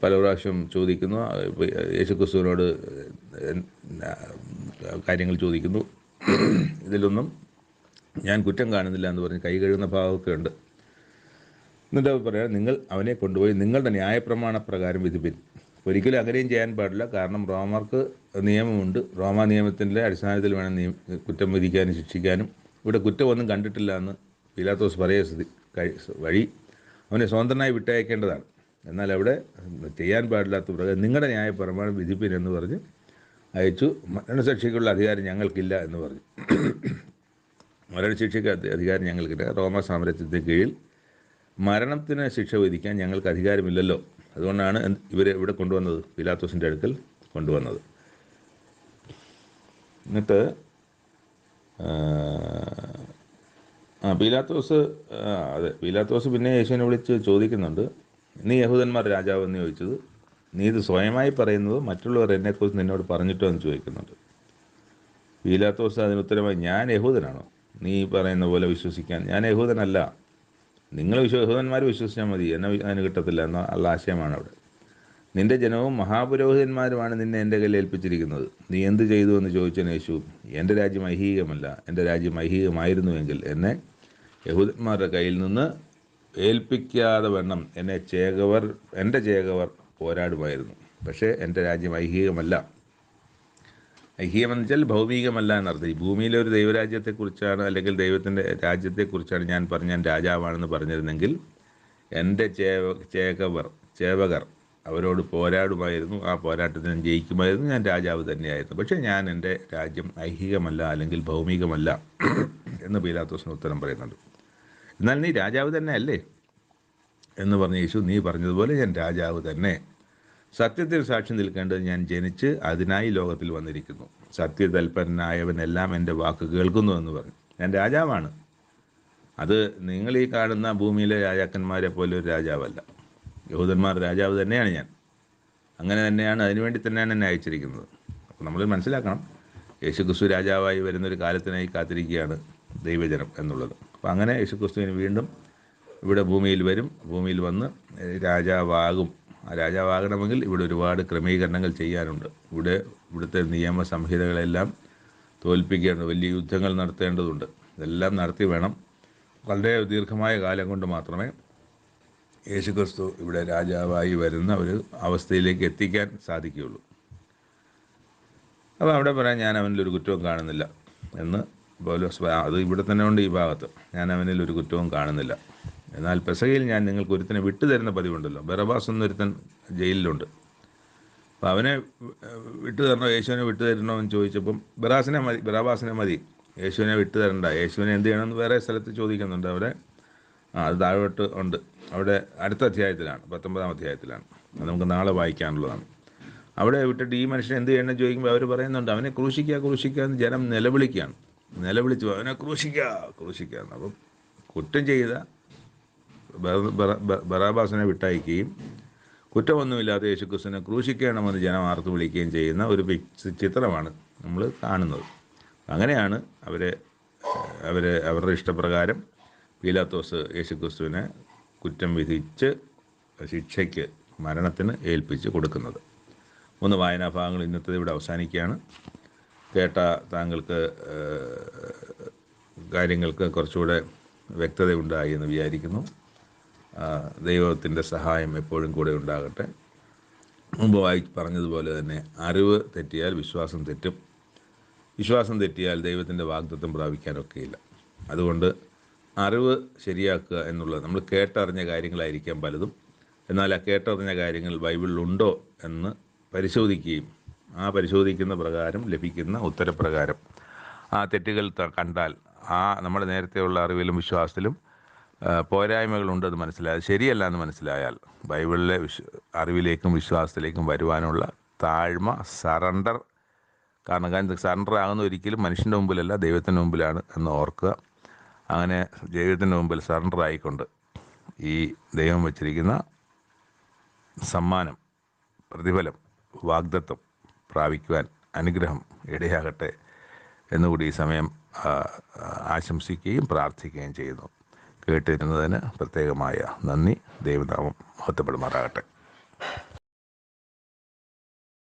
പല പ്രാവശ്യം ചോദിക്കുന്നു. യേശുക്രിസ്തുവിനോട് കാര്യങ്ങൾ ചോദിക്കുന്നു. ഇതിലൊന്നും ഞാൻ കുറ്റം കാണുന്നില്ല എന്ന് പറഞ്ഞ് കൈ കഴുകുന്ന ഭാവമൊക്കെ ഉണ്ട്. എന്നിട്ട് അവർ പറയാം, നിങ്ങൾ അവനെ കൊണ്ടുപോയി നിങ്ങളുടെ ന്യായപ്രമാണ പ്രകാരം വിധിപ്പിൻ. ഒരിക്കലും അങ്ങനെയും ചെയ്യാൻ പാടില്ല. കാരണം റോമർക്ക് നിയമമുണ്ട്. റോമാ നിയമത്തിൻ്റെ അടിസ്ഥാനത്തിൽ വേണം കുറ്റം വിധിക്കാനും ശിക്ഷിക്കാനും. ഇവിടെ കുറ്റമൊന്നും കണ്ടിട്ടില്ല എന്ന് പീലാത്തോസ് വഴി അവനെ സ്വതന്ത്രനായി വിട്ടയക്കേണ്ടതാണ്. എന്നാൽ അവിടെ ചെയ്യാൻ പാടില്ലാത്ത പ്രകാരം നിങ്ങളുടെ ന്യായപ്രമാണം വിധിപ്പിൻ എന്ന് പറഞ്ഞ് അയച്ചു. മരണശിക്ഷയ്ക്കുള്ള അധികാരം ഞങ്ങൾക്കില്ല എന്ന് പറഞ്ഞു. മരണശിക്ഷയ്ക്ക് അധികാരം ഞങ്ങൾക്കില്ല. റോമാ സാമ്രാജ്യത്തിൻ്റെ കീഴിൽ മരണത്തിന് ശിക്ഷ വിധിക്കാൻ ഞങ്ങൾക്ക് അധികാരമില്ലല്ലോ. അതുകൊണ്ടാണ് ഇവരെ ഇവിടെ കൊണ്ടുവന്നത്, പീലാത്തോസിൻ്റെ അടുക്കൽ കൊണ്ടുവന്നത്. എന്നിട്ട് പീലാത്തോസ് പിന്നെ യേശുവിനെ വിളിച്ച് ചോദിക്കുന്നുണ്ട്, നീ യഹൂദന്മാർ രാജാവ് എന്ന് ചോദിച്ചത് നീ ഇത് സ്വയമായി പറയുന്നത് മറ്റുള്ളവർ എന്നെക്കുറിച്ച് നിന്നോട് പറഞ്ഞിട്ടോ എന്ന് ചോദിക്കുന്നുണ്ട്. പീലാത്തോസ് അതിനുത്തരമായി, ഞാൻ യഹൂദനാണോ നീ പറയുന്ന പോലെ വിശ്വസിക്കാൻ? ഞാൻ യഹൂദനല്ല. നിങ്ങൾ യഹൂദന്മാർ വിശ്വസിച്ചാൽ മതി, എന്നെ അതിന് കിട്ടത്തില്ല എന്നുള്ള ആശയമാണ് അവിടെ. നിൻ്റെ ജനവും മഹാപുരോഹിതന്മാരുമാണ് നിന്നെ എൻ്റെ കയ്യിൽ ഏൽപ്പിച്ചിരിക്കുന്നത്. നീ എന്ത് ചെയ്തു എന്ന് ചോദിച്ചതിന് യേശു, എൻ്റെ രാജ്യം ഐഹികമല്ല. എൻ്റെ രാജ്യം ഐഹികമായിരുന്നുവെങ്കിൽ എന്നെ യഹൂദന്മാരുടെ കയ്യിൽ നിന്ന് ഏൽപ്പിക്കാതെ വണ്ണം എൻ്റെ ചേകവർ പോരാടുമായിരുന്നു. പക്ഷേ എൻ്റെ രാജ്യം ഐഹികമല്ല. ഐഹികമെന്ന് വെച്ചാൽ ഭൗമികമല്ല എന്നർത്ഥം. ഈ ഭൂമിയിലെ ഒരു ദൈവരാജ്യത്തെക്കുറിച്ചാണ്, അല്ലെങ്കിൽ ദൈവത്തിൻ്റെ രാജ്യത്തെക്കുറിച്ചാണ് ഞാൻ രാജാവാണെന്ന് പറഞ്ഞിരുന്നെങ്കിൽ എൻ്റെ ചേവകർ അവരോട് പോരാടുമായിരുന്നു. ആ പോരാട്ടത്തിന് ജയിക്കുമായിരുന്നു. ഞാൻ രാജാവ് തന്നെയായിരുന്നു. പക്ഷേ ഞാൻ എൻ്റെ രാജ്യം ഐഹികമല്ല, അല്ലെങ്കിൽ ഭൗമികമല്ല എന്ന് പീലാത്തോസിന് ഉത്തരം പറയുന്നുണ്ട്. എന്നാൽ നീ രാജാവ് തന്നെ അല്ലേ എന്ന് പറഞ്ഞ യേശു, നീ പറഞ്ഞതുപോലെ ഞാൻ രാജാവ് തന്നെ. സത്യത്തിൽ സാക്ഷി നിൽക്കേണ്ടത് ഞാൻ അതിനായി ലോകത്തിൽ വന്നിരിക്കുന്നു. സത്യതൽപരനായവനെല്ലാം എൻ്റെ വാക്ക് കേൾക്കുന്നു എന്ന് പറഞ്ഞു. ഞാൻ രാജാവാണ്. അത് നിങ്ങൾ ഈ കാണുന്ന ഭൂമിയിലെ രാജാക്കന്മാരെ പോലെ ഒരു രാജാവല്ല. യഹൂദന്മാർ രാജാവ് തന്നെയാണ് ഞാൻ. അങ്ങനെ തന്നെയാണ്, അതിനുവേണ്ടി തന്നെയാണ് എന്നെ അയച്ചിരിക്കുന്നത്. അപ്പോൾ നമ്മൾ മനസ്സിലാക്കണം, യേശുക്രിസ്തു രാജാവായി വരുന്നൊരു കാലത്തിനായി കാത്തിരിക്കുകയാണ് ദൈവജനം എന്നുള്ളത്. അപ്പോൾ അങ്ങനെ യേശുക്രിസ്തുവിന് വീണ്ടും ഇവിടെ ഭൂമിയിൽ വരും. ഭൂമിയിൽ വന്ന് രാജാവാകും. ആ രാജാവാകണമെങ്കിൽ ഇവിടെ ഒരുപാട് ക്രമീകരണങ്ങൾ ചെയ്യാനുണ്ട്. ഇവിടുത്തെ നിയമ സംഹിതകളെല്ലാം തോൽപ്പിക്കേണ്ടത്, വലിയ യുദ്ധങ്ങൾ നടത്തേണ്ടതുണ്ട്. ഇതെല്ലാം നടത്തി വേണം വളരെ ദീർഘമായ കാലം കൊണ്ട് മാത്രമേ യേശുക്രിസ്തു ഇവിടെ രാജാവായി വരുന്ന ഒരു അവസ്ഥയിലേക്ക് എത്തിക്കാൻ സാധിക്കുകയുള്ളൂ. അപ്പോൾ അവിടെ പറയാൻ ഞാൻ അവനിലൊരു കുറ്റവും കാണുന്നില്ല എന്ന് പൗലോസ്. അത് ഇവിടെ തന്നെ ഉണ്ട് ഈ ഭാഗത്ത്. ഞാൻ അവനിൽ ഒരു കുറ്റവും കാണുന്നില്ല. എന്നാൽ പെസഹയിൽ ഞാൻ നിങ്ങൾക്ക് ഒരുത്തനെ വിട്ടുതരുന്ന പതിവുണ്ടല്ലോ. ബറബാസ് എന്നൊരുത്തൻ ജയിലിലുണ്ട്. അപ്പോൾ അവനെ വിട്ടുതരണോ, യേശുവിനെ വിട്ടുതരണോ എന്ന് ചോദിച്ചപ്പം ബറാബാസിനെ മതി, യേശുവിനെ വിട്ടുതരണ്ട. യേശുവിനെ എന്ത് ചെയ്യണമെന്ന് വേറെ സ്ഥലത്ത് ചോദിക്കുന്നുണ്ട്. അവിടെ അത് താഴോട്ട് ഉണ്ട്. അവിടെ അടുത്ത അധ്യായത്തിലാണ്, 19-ാം അധ്യായത്തിലാണ്. അത് നമുക്ക് നാളെ വായിക്കാനുള്ളതാണ്. അവിടെ വിട്ടിട്ട് ഈ മനുഷ്യൻ എന്ത് ചെയ്യണമെന്ന് ചോദിക്കുമ്പോൾ അവർ പറയുന്നുണ്ട്, അവനെ ക്രൂശിക്കുക എന്ന് ജനം നിലവിളിച്ചു അവനെ ക്രൂശിക്കുക. അപ്പം കുറ്റം ചെയ്ത ബറാബാസിനെ വിട്ടയക്കുകയും കുറ്റമൊന്നുമില്ലാത്ത യേശുക്രിസ്തുവിനെ ക്രൂശിക്കണമെന്ന് ജനം ആർത്തു വിളിക്കുകയും ചെയ്യുന്ന ഒരു ചിത്രമാണ് നമ്മൾ കാണുന്നത്. അങ്ങനെയാണ് അവരുടെ ഇഷ്ടപ്രകാരം പീലാത്തോസ് യേശുക്രിസ്തുവിനെ കുറ്റം വിധിച്ച് ശിക്ഷയ്ക്ക്, മരണത്തിന് ഏൽപ്പിച്ച് കൊടുക്കുന്നത്. 3 വായനാഭാഗങ്ങൾ ഇന്നത്തെ ഇവിടെ അവസാനിക്കുകയാണ്. കേട്ട താങ്കൾക്ക് കാര്യങ്ങൾക്ക് കുറച്ചുകൂടെ വ്യക്തതയുണ്ടായി എന്ന് വിചാരിക്കുന്നു. ദൈവത്തിൻ്റെ സഹായം എപ്പോഴും കൂടെ ഉണ്ടാകട്ടെ. മുമ്പ് പറഞ്ഞതുപോലെ തന്നെ അറിവ് തെറ്റിയാൽ വിശ്വാസം തെറ്റും. വിശ്വാസം തെറ്റിയാൽ ദൈവത്തിൻ്റെ വാഗ്ദത്തം പ്രാപിക്കാനൊക്കെയില്ല. അതുകൊണ്ട് അറിവ് ശരിയാക്കുക എന്നുള്ളത്, നമ്മൾ കേട്ടറിഞ്ഞ കാര്യങ്ങളായിരിക്കാം പലതും. എന്നാൽ ആ കേട്ടറിഞ്ഞ കാര്യങ്ങൾ ബൈബിളിലുണ്ടോ എന്ന് പരിശോധിക്കുകയും ആ പരിശോധിക്കുന്ന പ്രകാരം ലഭിക്കുന്ന ഉത്തരപ്രകാരം ആ തെറ്റുകൾ കണ്ടാൽ, നമ്മുടെ നേരത്തെയുള്ള അറിവിലും വിശ്വാസത്തിലും പോരായ്മകളുണ്ടെന്ന് മനസ്സിലായാൽ, ശരിയല്ല എന്ന് മനസ്സിലായാൽ, ബൈബിളിലെ അറിവിലേക്കും വിശ്വാസത്തിലേക്കും വരുവാനുള്ള താഴ്മ, സറണ്ടർ. കാരണം സറണ്ടർ ആകുന്ന ഒരിക്കലും മനുഷ്യൻ്റെ മുമ്പിലല്ല, ദൈവത്തിൻ്റെ മുമ്പിലാണ് എന്ന് ഓർക്കുക. അങ്ങനെ ദൈവത്തിൻ്റെ മുമ്പിൽ സറണ്ടർ ആയിക്കൊണ്ട് ഈ ദൈവം വച്ചിരിക്കുന്ന സമ്മാനം, പ്രതിഫലം, വാഗ്ദത്തം പ്രാപിക്കുവാൻ അനുഗ്രഹം ഇടയാകട്ടെ എന്നുകൂടി ഈ സമയം ആശംസിക്കുകയും പ്രാർത്ഥിക്കുകയും ചെയ്യുന്നു. കേട്ടിരുന്നതിന് പ്രത്യേകമായ നന്ദി. ദൈവനാമം മഹത്വപ്പെടുമാറാകട്ടെ.